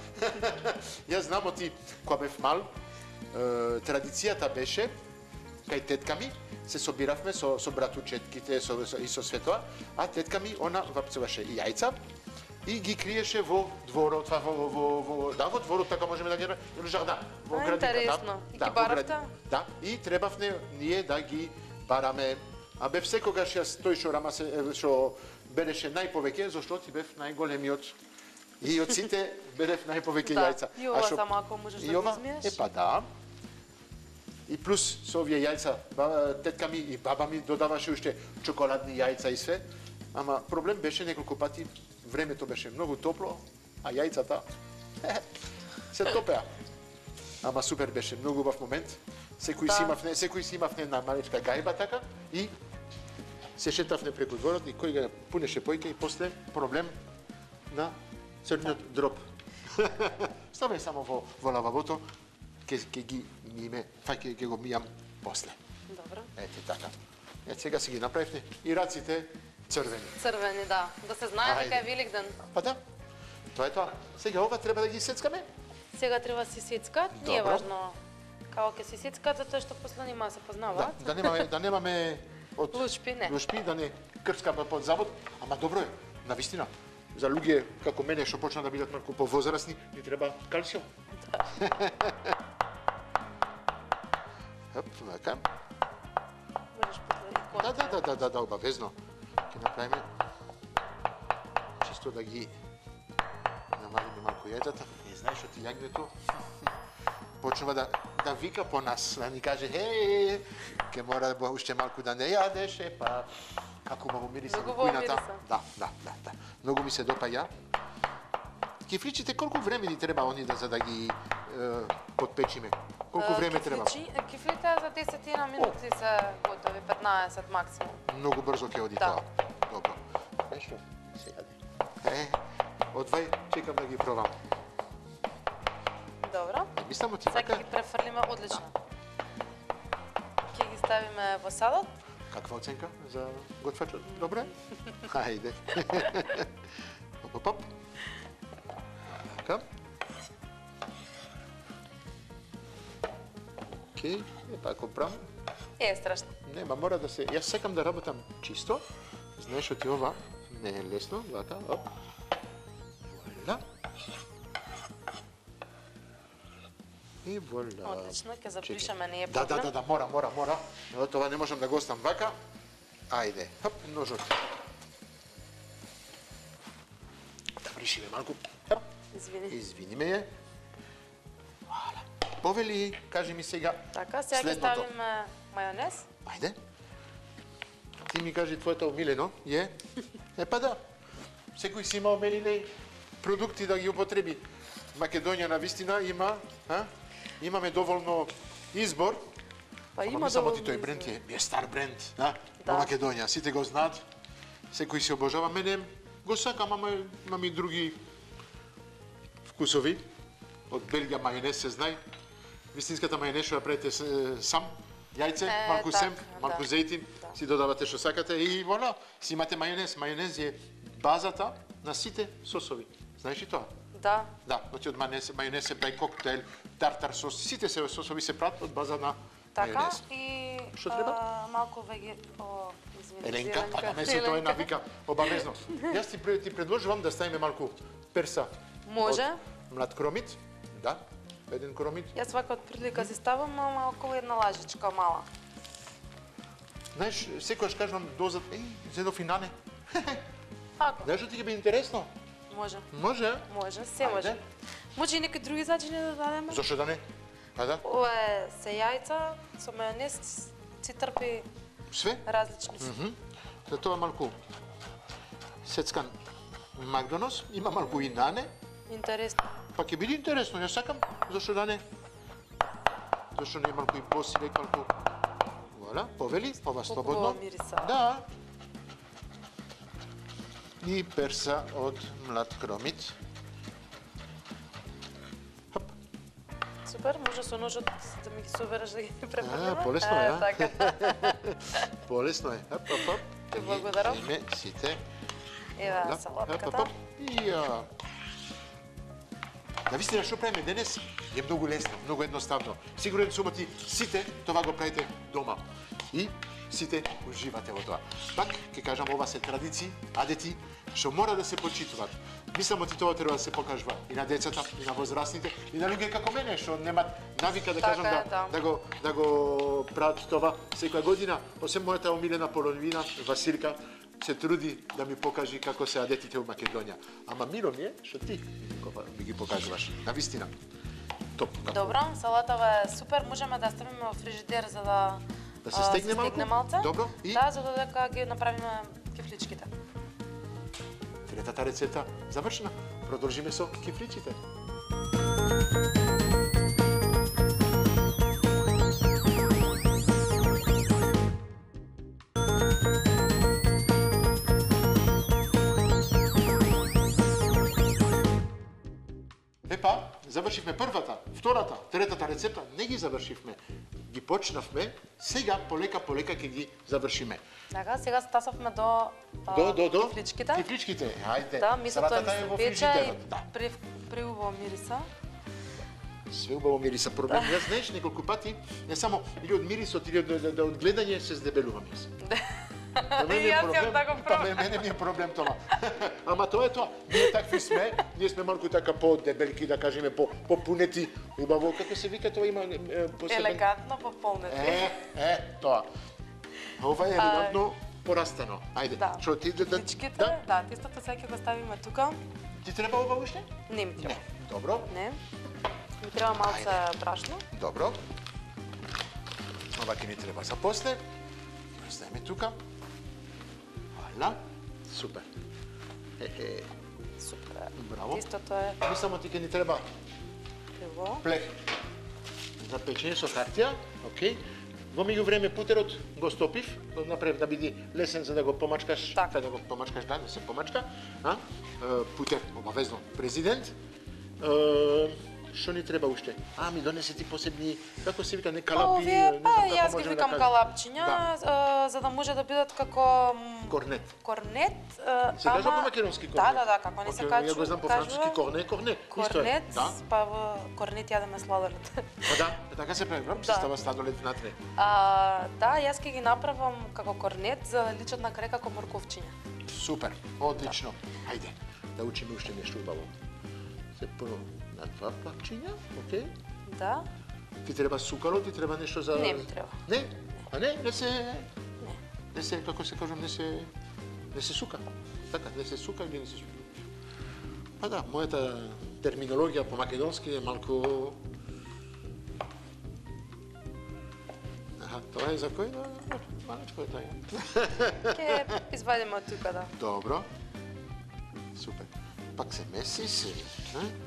Јас знам оти, кога бев мал, традицијата беше, кај тетка ми, се собиравме со братучетките и со светоа, а тетка ми, она вапцуваше јајца и ги криеше во дворот, во дворот, така можеме да ги или жардан, во градинка. Интересно. И ги баравте? Да, и требавме ние да ги бараме. А бев секогаш јас тој што береше најповеќе, зашто ти бев најголемиот. И од сите берев најповеќе јајца. И ова само ако можеш да го измиеш. Епа да. И плюс со овие јајца, тетка ми и баба ми додаваше уште чоколадни јајца и све. Ама проблем беше неколку пати, времето беше многу топло, а јајцата се топеа. Ама супер беше, многу убав момент. Секој си имавне една малечка гајба така и се шетавне преку дворот и кој го пунеше појка и после проблем на црниот дроб. Ставај само во лавабото, ќе ги миеме, ќе го мијам после. Добро. Ете така. Сега си ги направивте и раците црвени. Црвени, да. Да се знае дека е Великден. Па да. Тоа е тоа. Сега ова треба да ги сецкаме? Сега треба да си сецкат, не е важно како ќе си сецкат, затоа што после нема се познаваат. Да немаме од лушпи, не. Лушпи, да не крскаме под завод, ама добро е, навистина. За луѓе како мене што почна да бидат малку повозрасни, ни треба калциум. Оп, така. Можеш после Да, обавезно. Ќе направиме чисто да ги намалиме малку јајцата. Не знаеш што ти јагнето почнува да вика по нас, да ни каже ќе мора уште малку да не јадеш, па како убаво мириса во кујната. Да. Многу ми се допаѓа. Кифличите колку време ни треба за да ги подпечиме? Колку време треба? Кифлите за 10 минути се готови, 15 максимум. Многу брзо ќе оди тоа. Добро. Нешто се јаде. Одвај, чекам да ги пробам. Добро. Мислам ти Сега вака. ги префрлиме одлично. Ќе ги ставиме во салат. Каква оценка за готвачот? Добре? Хајде. Оп. Така. Океј, епа ако прам. Страшно. Нема, мора да се... Јас секам да работам чисто. Знаеш што ти ова не е лесно, вака, оп. Воля. И воля. Одлично, ќе запишеме, не е проблем. Да, мора. Тоа не можам да го оставам вака. Ајде, хоп, ножот. Да бришиме малку. Хоп. Извини ме ја. Вала. Повели, кажи ми сега. Така, сега ќе ставиме мајонез. Ајде. Ти ми кажи твоето омилено, е? Епа да. Секој си има омилени продукти да ги употреби. Македонија навистина има, имаме доволно избор. Па има само доволно ти тој бренд е стар бренд, во Македонија, сите го знаат. Секој се обожава, мене го сакам, ама имам и други вкусови. Од Белгија мајонез се знае. Вистинската мајонез што ја правите сам, јајце, малку сем, малку зејтин, си додавате што сакате и вола, си имате мајонез. Мајонез е базата на сите сосови. Знаеш ли тоа? Да. Да, значи од мајонез се прави коктейл, тартар сос, сите се сосови се прават од база на така, мајонез. и што треба? малку Еленка, така месото е навика обавезно. Јас ти предложувам да ставиме малку перса. Може. Млад кромит, да, еден кромит. Јас вака од прилика си ставам, ама околу една лажичка мала. Знаеш, секојаш кажувам дозат, зедов и нане. Ако? Знаеш што ти ќе би интересно? Може. Може? Може, се може. Може и некои други зачини да дадеме? Зошто да не? А да? Ова е се јајца со мајонез, си трпи Све? Различни се. За тоа малку сецкан Макдоналдс, има малку и нане, Интересно. па ќе биде интересно, ја сакам, зашто да не? Зашто не е малку и посилек, малку... Вуаля, повели, ова слободно. Хубаво мириса. Да. И перса од млад хромит. Хоп. Супер, може со ножот да ми ги собереш да ги препрнеме? Полесно е, а? Така. Полесно е. Хоп, хоп, хоп. Ти благодарам. Име сите. Ева Да. салатката. Хоп, хоп. Ја. Навистина што правиме денес е многу лесно, многу едноставно. Сигурен сум ти сите тоа го правите дома. И сите уживате во тоа. Пак ќе кажам, ова се традиции, адети што мора да се почитуваат. Мислам ти тоа треба да се покажува и на децата, и на возрастните, и на луѓе како мене што немаат навика да Така кажам е, да. да го прават това секоја година. Осем мојата омилена половина Василка се труди да ми покажи како се адетите во Македонија. Ама мило ми е што ти ми ги покажуваш. Навистина. Топ. Добро, салатава е супер, можеме да ставиме во фрижидер за да се стегне малку? малце. Добро, и? Да, за додека ги направиме кифличките. Третата рецепта завршена. Продолжиме со кифличите. Епа, завршивме првата, втората, третата рецепта, не ги завршивме. Ги почнавме, сега полека ќе ги завршиме. Така, сега стасавме до кифличките. Кифличките, ајде. Да, мисото Салатата ми е се во пече фрижидерот. и Да. преубаво мириса. Све убаво мириса. Проблем, јас знаеш неколку пати, не само или од мирисот или од гледање се здебелувам јас. И јас имам таков проблем. Мене ми е проблем тоа. Ама тоа е тоа. Ние такви сме, ние сме малку така по-дебелки, да кажеме, по-пунети. Убаво, како се вика тоа има посебен... Елегантно пополнети. Тоа. Ова е елегантно порастано. Ајде, Да. што ти Кифличките, да? да, тестото сега ќе го ставиме тука. Ти треба ова уште? Не ми треба. Не. Добро. Не. Ми треба малце брашно. Добро. Ова ќе ни треба за после. Оставиме тука. Вала. Супер. Супер. Браво. Тестото е Мислам ти ќе ни треба криво. плех за печење со хартија, окей. Во меѓувреме путерот го стопив, го направив да биде лесен за да го помачкаш, Така. да го помачкаш, да се помачка, а? Путер обавезно президент. Што ни треба уште? Ми донесе ти посебни, како се вика, не калапи, Овие, не па, знам како јас ги можеме викам кажеме. калапчиња, за да може да бидат како Корнет. корнет. Се кажува по македонски корнет. Да, како не се кажува. Ја го знам по француски корнет, корнет. Исто е. Корнет, Да. па во корнет јадеме сладолед. Па да, така се прави, брам, се Да. става сладолед внатре. Да, јас ќе ги направам како корнет за да личат на крај како морковчиња. Супер, одлично. Ајде, да учиме уште нешто убаво. Се прво на два пакчиња, окей? Да? Ти треба сукало, ти треба нешто за... Не ми треба. Не? А не се... Не. Не се, како се кажам, не се сука. Така, не се сука или не се сука. Па да, мојата терминологија по македонски е малку... Тоа е за кој? Малечко е тоа. Ќе извадиме од тука, да. Добро. Супер. Пак се меси, се...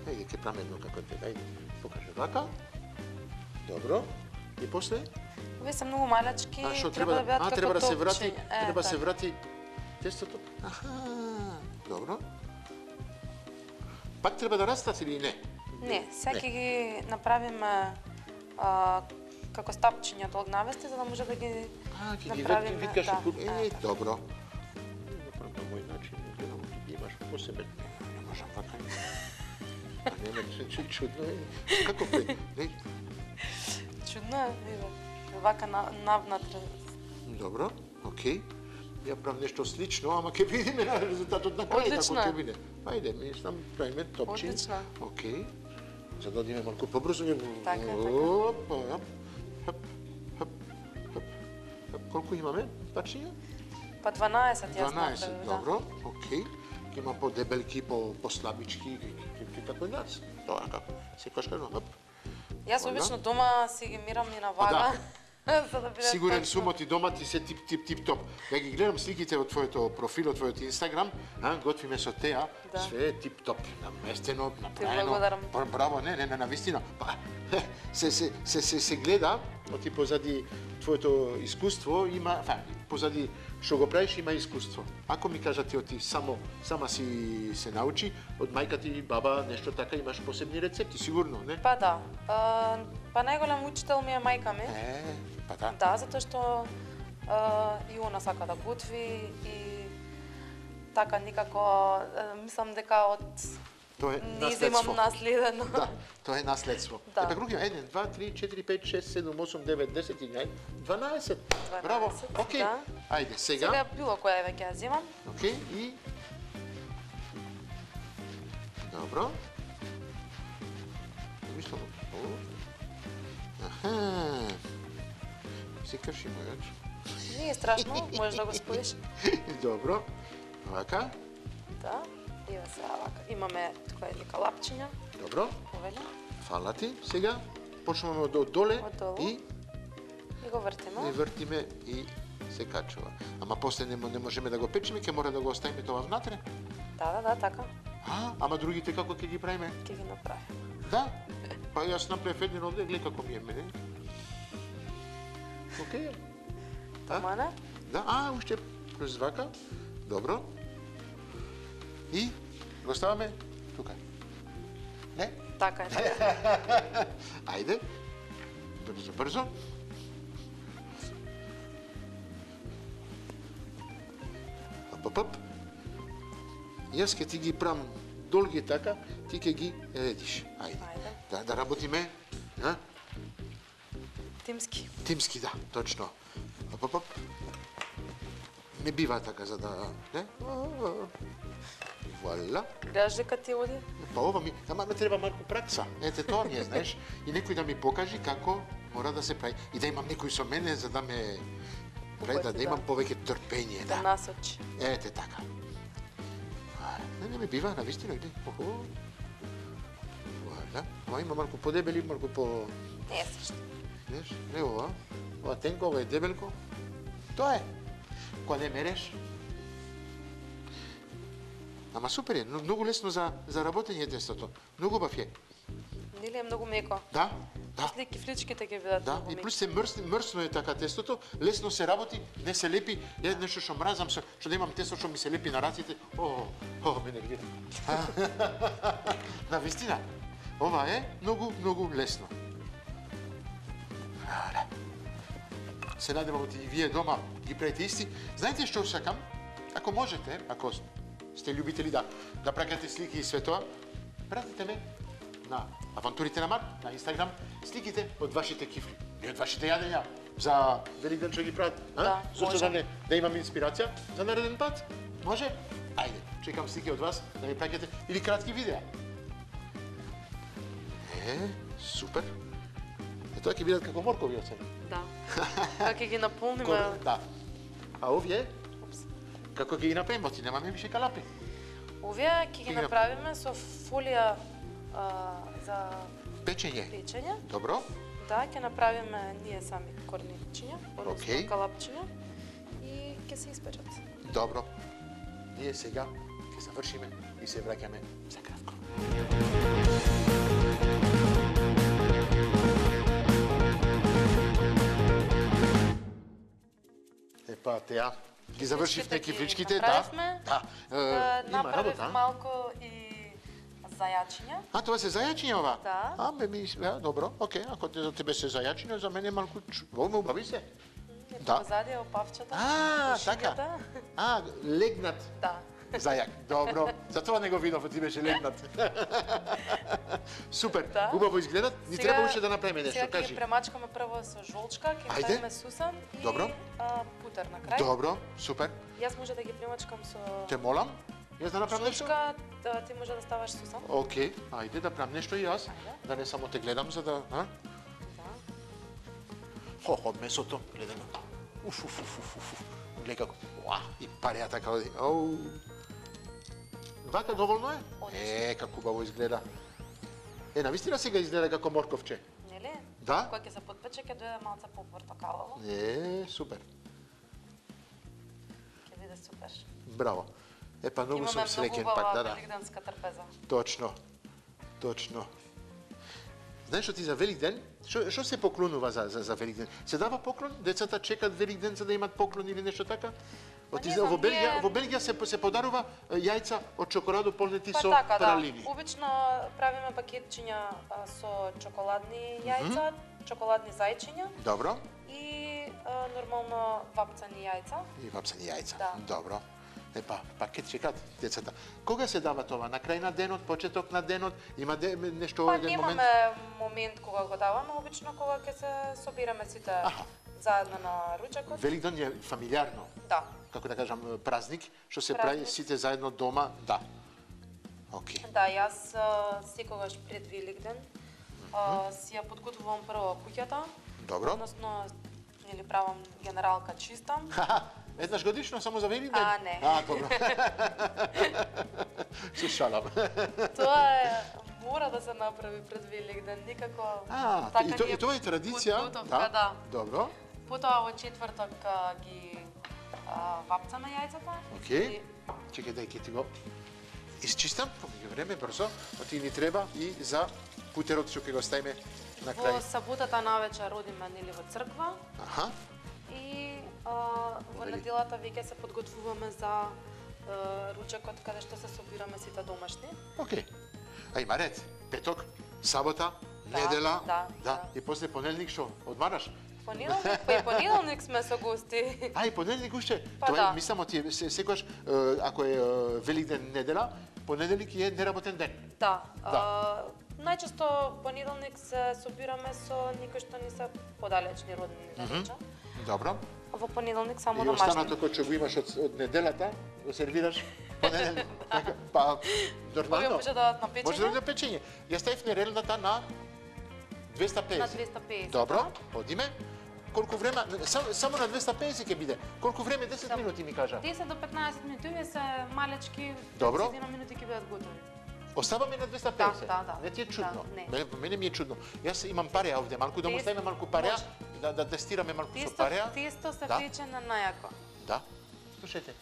Ајде, ќе правиме едно како те. Ајде, покажи вака. Добро. И после? Овие се многу малечки, Што треба да бидат како треба да се врати, топчиња. треба да се така. врати тестото. Добро. Пак треба да растат или не? Не, сега ќе ги направиме како стапчиња долгнавести, за да може да ги Ќе ги направиме, виткаш да. околу. Добро. Направам на мој начин, гледам, ти имаш посебен. Не можам вака. А не, чудно е. Како бе? Чудно е, вака навнатре. Добро, окей. Ја правам нешто слично, ама ќе видиме на резултатот на крај како Одлично. ќе биде. Ајде, ми сам правиме топчин. Одлично. Окей. За да одиме малку побрзо. Така, така. Опа, хап, хап, хап, хап. Колку имаме пачиња? Па 12 јас 12, направив, да. добро, окей. Има по-дебелки, по-слабички, како и нас. Тоа како, секојаш кажам, хоп. Јас Добро. обично дома си ги мирам и на Па вага. да. За да биде Сигурен точно. сум, оти дома ти се тип топ. Ја ги гледам сликите од твоето профил, од твоето Инстаграм, готвиме со теа, Да. све е тип топ, наместено, направено. благодарам. Браво, не, навистина. Па, се гледа, оти позади твоето искуство има, позади што го правиш има искуство. Ако ми кажат ти оти сама си се научи, од мајка ти, баба, нешто така, имаш посебни рецепти, сигурно, не? Па да. Па најголем учител ми е мајка ми. Па да. Да, затоа што и она сака да готви и така никако мислам дека од Тоа е не земам наследено. Да, тоа е наследство. Да. Епа други, 1, 2, 3, 4, 5, 6, 7, 8, 9, 10, 11, 12. Браво. Окей. да. Ајде, сега. Сега било која веќе ја земам. Окей, и добро. Мислам. Аха. Се крши мојач. Не е страшно, можеш да го споиш. Добро. Вака. Да. Ева се вака. Имаме тука едника лапчиња. Добро. Овеле. Фала ти. Сега почнуваме од доле Од долу. и го вртиме. и вртиме и се качува. Ама после не можеме да го печеме, ќе мора да го оставиме тоа внатре. Да, така. Ама другите како ќе ги правиме? Ќе ги направиме. Да. Па јас направив еден овде, гледа како ми е мене. Океј. Томане. Да, уште плюс вака. Добро. И го ставаме тука. Не? Така е, така. Ајде. Брзо. Оп. Јас ке ти ги прам долги така, ти ке ги редиш. Ајде. Да работиме. Тимски. Тимски, да, точно. Оп. Не бива така за да, не? Вуаля. Гледаш дека ти оди? Па ова ми, ама ме треба малку пракса. Ете тоа ми е, знаеш, и некој да ми покажи како мора да се прави и да имам некој со мене за да ме прави да имам повеќе трпење, Да насочи. Ете така. Не ми бива, навистина иде. Вуаля. Ама има малку подебели, малку по... Не е страшно. Знаеш, не ова. Ова тенко, ова е дебелко. Тоа е. Кога не мереш. Ама супер е, многу лесно за работење тестото. Многу убав е. Нели е многу меко? Да. После кифличките ќе бидат Да, многу и меки. плюс се мрсно е така тестото, лесно се работи, не се лепи. Е нешто што мразам, што да имам тесто што ми се лепи на раците. Ме нервира. Навистина. Ова е многу лесно. Се надевам и вие дома ги правите исти. Знаете што сакам? Ако можете, ако сте љубители да праќате слики и све тоа, пратите ме на Авантурите на Мар, на Инстаграм, сликите од вашите кифли и од вашите јадења за Великден што ги прават. Да, Зошто може. да имам инспирација за нареден пат? Може? Ајде, чекам слики од вас да ми праќате или кратки видеа. Супер. Тоа ќе бидат како моркови од себе. Да. Како ќе ги наполниме. Да. А овие? Како ќе ги направиме? Ти немаме више калапи. Овие ќе ги направиме со фолија за Печење. печење. Добро. Да, ќе направиме ние сами корничиња, Окей. односно калапчиња и ќе се испечат. Добро. Ние сега ќе завршиме и се враќаме за кратко. Епа, теа, ги завршивте кифличките, направивме. да. Има Направив работа. малку и зајачиња. Тоа се зајачиња ова? Да. Добро, окей, ако за тебе се зајачиња, за мене малку ме убави се. Не Да. позади е опавчата. Така. Легнат Да. зајак. Добро. Затоа не го видов, ти беше легнат. Супер. Да. Убаво изгледат. Ни Сега- треба уште да направиме нешто, Сега ќе кажи. ги премачкаме прво со жолчка, ќе Ајде. ставиме сусан и Добро. путер на крај. Добро, супер. Јас може да ги премачкам со Те молам. Јас да направам нешто? жолчка, ти може да ставаш сусан. Океј, ајде да правам нешто и јас. Ајде. Да не само те гледам за да, Да. Хо, месото, гледај го. Уф. Гледај како. И пареа така оди. Вака доволно е? Како убаво изгледа. Навистина сега изгледа како морковче. Нели? Да? Кој ќе се подпече, ќе дојде малце попортокалово. Супер. Ќе биде супер. Браво. Епа, многу сум среќен Имаме пак, многу да, убава да. великденска трпеза. Точно. Точно. Знаеш што ти за Великден? Што се поклонува за Великден? Се дава поклон? Децата чекат Великден за да имат поклон или нешто така? не знам, Во Белгија се подарува јајца од чоколадо полнети Па со така, пралини. да. Обично правиме пакетчиња со чоколадни јајца, чоколадни зајчиња Добро. и нормално вапцани јајца. И вапсани јајца. Да. Добро. Епа, пакет чекат децата. Кога се дава тоа? На крај на денот, почеток на денот? Има нешто Па еден момент? немаме момент кога го даваме, обично кога ќе се собираме сите заедно на ручекот. Великден е фамилиарно. Да. Како да кажам, празник, што се Празник. прави сите заедно дома, да. Океј. Да, јас секогаш пред Великден си ја подготвувам прво куќата. Добро. Односно, нели правам генералка чистам. Еднаш годишно само за Великден? Не. Добро. Се шалам. Тоа мора да се направи пред Великден, никако И тоа е традиција? подготовка, да. Добро. Потоа во четврток ги вапцаме јајцата. Океј. Чекај да ќе ти го исчистам, помеѓу време брзо, оти ни треба и за путерот што ќе го ставиме на крај. Во саботата навечер одиме нели во црква Аха. и во неделата веќе се подготвуваме за ручекот каде што се собираме сите домашни. Океј. А има ред. Петок, сабота, Да, недела, да. И после понеделник што одмараш? Понеделник, па и понеделник сме со гости. И понеделник уште. Па Тоа да. е, мислам, ти секогаш ако е Великден недела, понеделник е неработен ден. Да. Да. Најчесто понеделник се собираме со никои што ни се подалечни роднини, да речам. Добро. Во понеделник само И домашни. останато кој што го имаш од неделата, го сервираш понеделник. Па нормално. Кога може да дадат на печење? Може да дојде печење. Ја ставив нерелната на 250. На 250. Добро, одиме. Колку време? Само на 250 ќе биде. Колку време? 10 минути ми кажа. 10 до 15 минути, овие се малечки, Добро. 10 минути ќе бидат готови. Оставаме на 250? Да. Не ти е чудно? Да, не. Мене ми е чудно. Јас имам пареа овде малку, да му ставиме малку пареа, да тестираме малку со пареа. Тесто се Да. пече на најако. Да. Слушајте.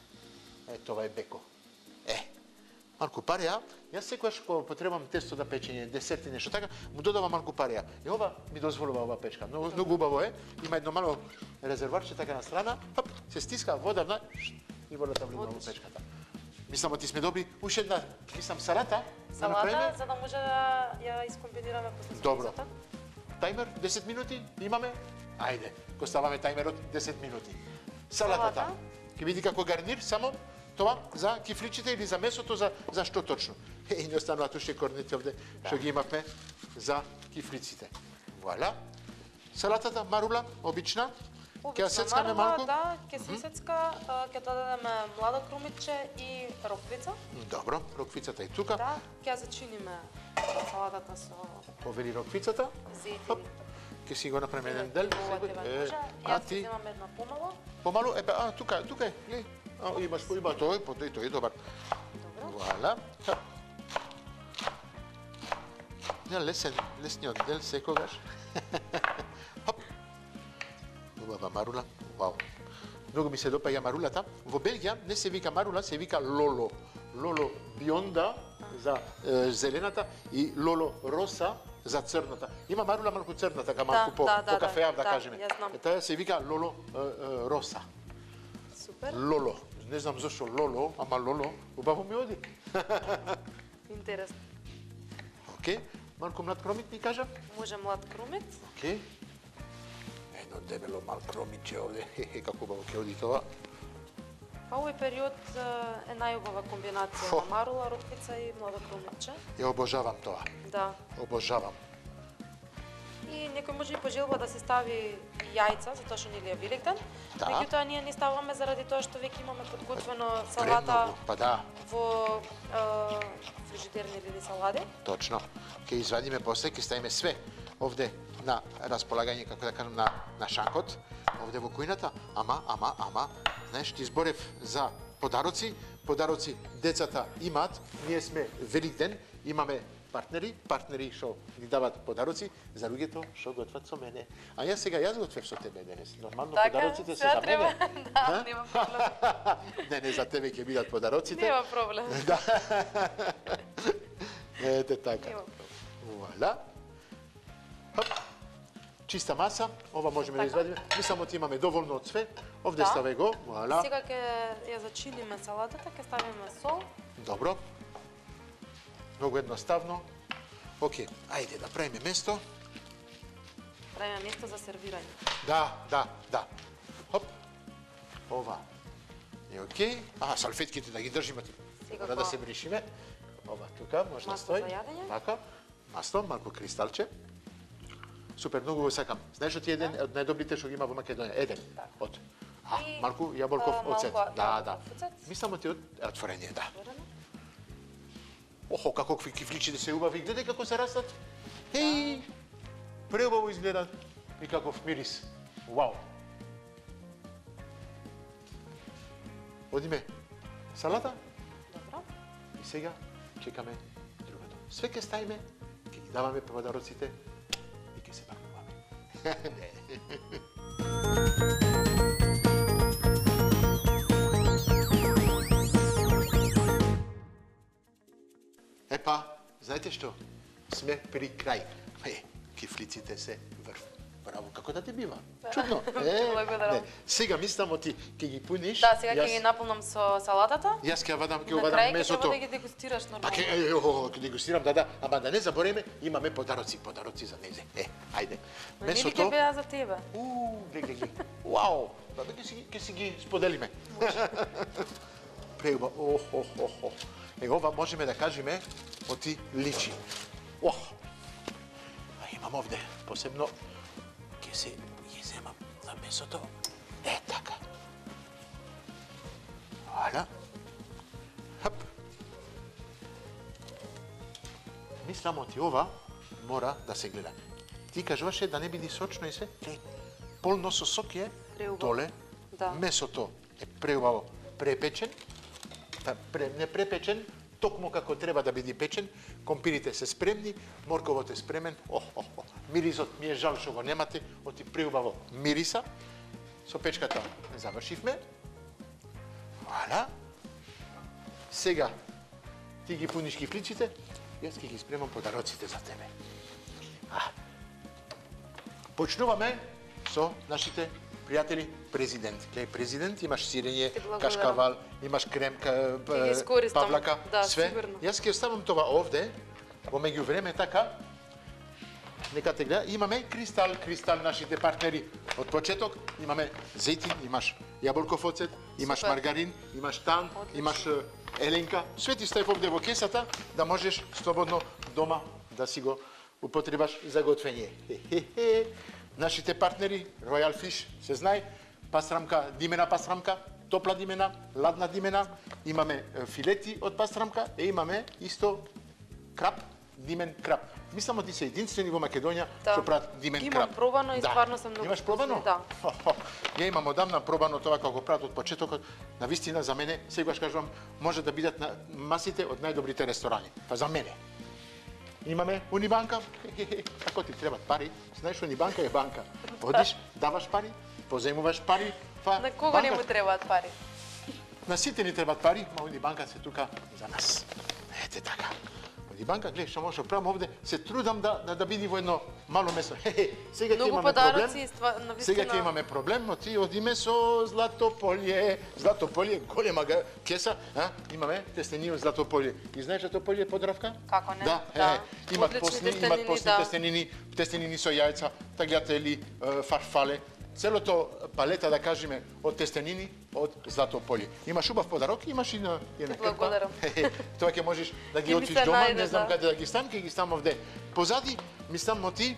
Това е беко. Малку пареа, јас секогаш кога потребам тесто да печење, десерти нешто така, му додавам малку пареа. И ова ми дозволува ова печка. Многу убаво е. Има едно мало резерварче така на страна, хоп, се стиска вода и водата влива во печката. Мислам, ти сме добри. Уште една, мислам, салата. Да направиме. Салата, за да може да ја искомбинираме после Добро. соусата. Тајмер 10 минути имаме. Ајде, го ставаме тајмерот 10 минути. Салатата. Ќе биде како гарнир само тоа за кифличите или за месото, за што точно. И не остануваат уште корните овде што ги имавме за кифлиците. Вуаля. Салатата марула обична. Ќе ја сецкаме малку. Да, ќе се сецка, ќе додадеме младо крумитче и роквица. Добро, роквицата е тука. Да, ќе ја зачиниме салатата со Повели роквицата. зетин. Ќе си го направиме еден дел. Јас ти земам една помало. Помалу, тука е, гледај. Има тој е добар. Добро. Вуаля. Лесниот дел секогаш. Хоп. Убава марула. Вау. Многу ми се допаѓа марулата. Во Белгија не се вика марула, се вика лоло. Лоло бионда за зелената и лоло роса за црната. Има марула малку црна, така малку по кафеав, да кажеме. Таа се вика лоло роса. Супер. Лоло. Не знам зашто лоло, ама лоло убаво ми оди. Интересно. Океј. Малку млад кромит ни кажа? Може млад крумит. Океј. Едно дебело мал кромиче овде. Како убаво ќе оди тоа. Па овој период е најубава комбинација на марула, роквица и младо крумитче. Ја обожавам тоа. Да. Обожавам. И некој може и пожелува да се стави јајца, затоа што нели е Великден. Да. Меѓутоа ние не ставаме заради тоа што веќе имаме подготвено салата Па да, во фрижидерни или салади. точно. Ќе извадиме после, ќе ставиме све овде на располагање, како да кажам, на шанкот, овде во кујната. Ама, знаеш, ти изборев за подароци. Подароци децата имаат. Ние сме Великден, имаме партнери што ни дават подароци за луѓето што готват со мене. А јас готвев со тебе денес. Нормално подароците се за мене. Да, нема проблем. Не, за тебе ќе бидат подароците. Нема проблем. Да. Ете така. Нема проблем. Вуаля. Хоп. Чиста маса, ова можеме да извадиме. Мислам оти имаме доволно од све. Овде ставе го, вуаля. Сега ќе ја зачиниме салатата, ќе ставиме сол. Добро. Многу едноставно. Океј, ајде да правиме место. Правиме место за сервирање. Да. Хоп. Ова. Е океј. Салфетките да ги држиме. Мора да се бришиме. Ова тука може да стои. Масло за јадење. Така. Масло, малку кристалче. Супер, многу го сакам. Знаеш што ти еден од најдобрите што ги има во Македонија? Еден. Од. Малку јаболков оцет. Да. Мислам ти од отворење, да. Охо, како кифличите се убави, гледај како се растат. Еј, преубаво изгледат и каков мирис. Вау. Одиме салата. Добро. И сега чекаме другото. Све ке ставиме, ке ги даваме подароците и ке се бавуваме. Епа, знаете што? Сме при крај. Кифлиците се врв. Браво, како да те бива? Чудно. Благодарам. Сега мислам оти ќе ги пуниш. Да, сега ќе ги наполнам со салатата. Јас ќе вадам На месото. крај ќе треба да ги дегустираш нормално. Ќе дегустирам, да, ама да не забореме, имаме подароци за незе. Ајде. Месото ќе беа за тебе. Гледај. Вау, да ќе си ги споделиме. Преуба. Ова можеме да кажеме оти личи. Имам овде посебно ќе се ги земам за месото. Така. Валя. Хап. Мислам оти ова мора да се гледа. Ти кажуваше да не биде сочно и се. Полно со сок е доле. Месото е преубаво препечен. Не препечен, токму како треба да биде печен. Компирите се спремни, морковот е спремен. Мирисот ми е жал што го немате, оти преубаво мириса. Со печката завршивме. Валя. Сега ти ги пуниш кифлиците, јас ќе ги спремам подароците за тебе. Почнуваме со нашите пријатели президент. Президент, имаш сирење, кашкавал, имаш крем, павлака, све. Јас ќе оставам това овде, во меѓувреме така. Нека те гледа. Имаме кристал, нашите партнери од почеток. Имаме зејтин, имаш јаболков оцет, имаш маргарин, имаш тан, имаш еленка. Све ти стави овде во кесата, да можеш слободно дома да си го употребаш за готвење. Нашите партнери, Royal Fish, се знае, пасрамка, димена пасрамка, топла димена, ладна димена, имаме филети од пасрамка и имаме исто крап, димен крап. Мислам оти се единствени во Македонија што прават димен крап. Имам пробано и стварно сам многу. Имаш пробано? Да. Ја имам одамна пробано тоа како го прават од почетокот. Навистина за мене, сегаш кажувам, може да бидат на масите од најдобрите ресторани. Па за мене. Имаме Унибанка, ако ти требат пари, знаеш Унибанка е банка. Одиш, даваш пари, позајмуваш пари, На кого не му требаат пари? На сите ни требаат пари, ма Унибанка се тука за нас. Ете така. Унибанка, гледа што може правам овде, се трудам да биде во едно мало место. Сега ќе имаме проблем. Сега ќе имаме проблем, оти одиме со Златополје. Златополје, голема кеса, имаме тестени од Златополје. И знаеш Златополје Подравка? Како не? Да. Имат постни тестенини со јајца, таглјатели, фарфале. Целото палета, да кажеме, од тестенини од Златополје. Имаш убав подарок, имаш и на крпа. Благодарам. Тоа ќе можеш да ги отиш дома, не знам каде да ги ставам, ќе ги ставам овде. Позади, мислам оти,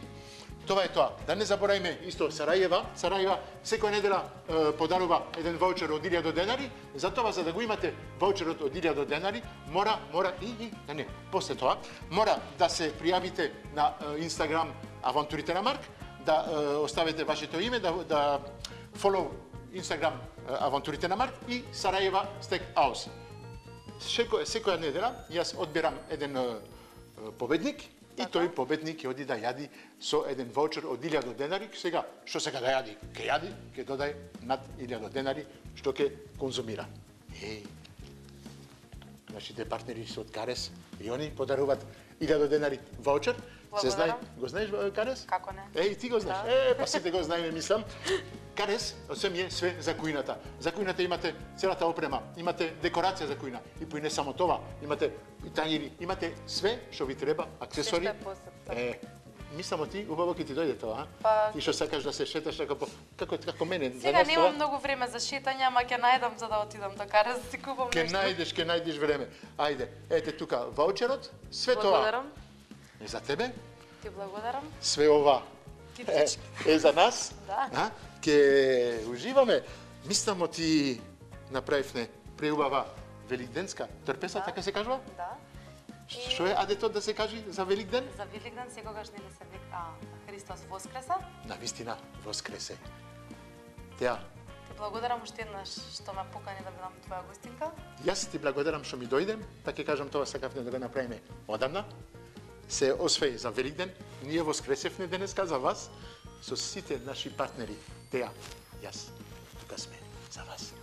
тоа е тоа. Да не заборајме исто Сарајева. Сарајева секоја недела подарува еден ваучер од 1000 денари. Затоа, за да го имате ваучерот од 1000 денари, мора после тоа, мора да се пријавите на Инстаграм Авантурите на Марк, да оставите вашето име, да фолоу Инстаграм Авантурите на Марк и Сарајева Стек Хаус. Секоја недела јас одбирам еден победник и тој победник ќе оди да јади со еден воучер од 1000 денари. Сега, што сега да јади? Ке јади, ке додај над 1000 денари што ке конзумира. Нашите партнери се од Карес и они подаруваат 1000 денари воучер. Се знае, го знаеш Карес? Како не? И ти го знаеш. Па сите го знаеме, мислам. Карес, освен е све за кујната. За кујната имате целата опрема, имате декорација за кујна. И пои не само тоа, имате и тањири, имате све што ви треба, аксесори. Се што е посебно. Мислам ти убаво ќе ти дојде тоа, Па, ти што сакаш да се шеташ како мене. сега немам многу време за шетање, ама ќе најдам за да отидам до Карес да си купам Ке нешто. најдеш време. Ајде, ете тука ваучерот, све тоа Благодарам. е за тебе, Ти благодарам. све ова Типички. е за нас. Да. Ке уживаме. Мислам ти направивме преубава великденска трпеса, така се кажува? Да. Што е адето да се кажи за Великден? За Великден секогаш не се вика Христос воскреса. Навистина воскресе. Теа, Ти благодарам уште еднаш што ме покани да бидам твоја гостинка. јас ти благодарам што ми дојдем, така кажам тоа сакавме да го направиме одамна. Се освеј за Великден, ние воскресевме денеска за вас, со сите наши партнери. Теа, јас, тука сме за вас.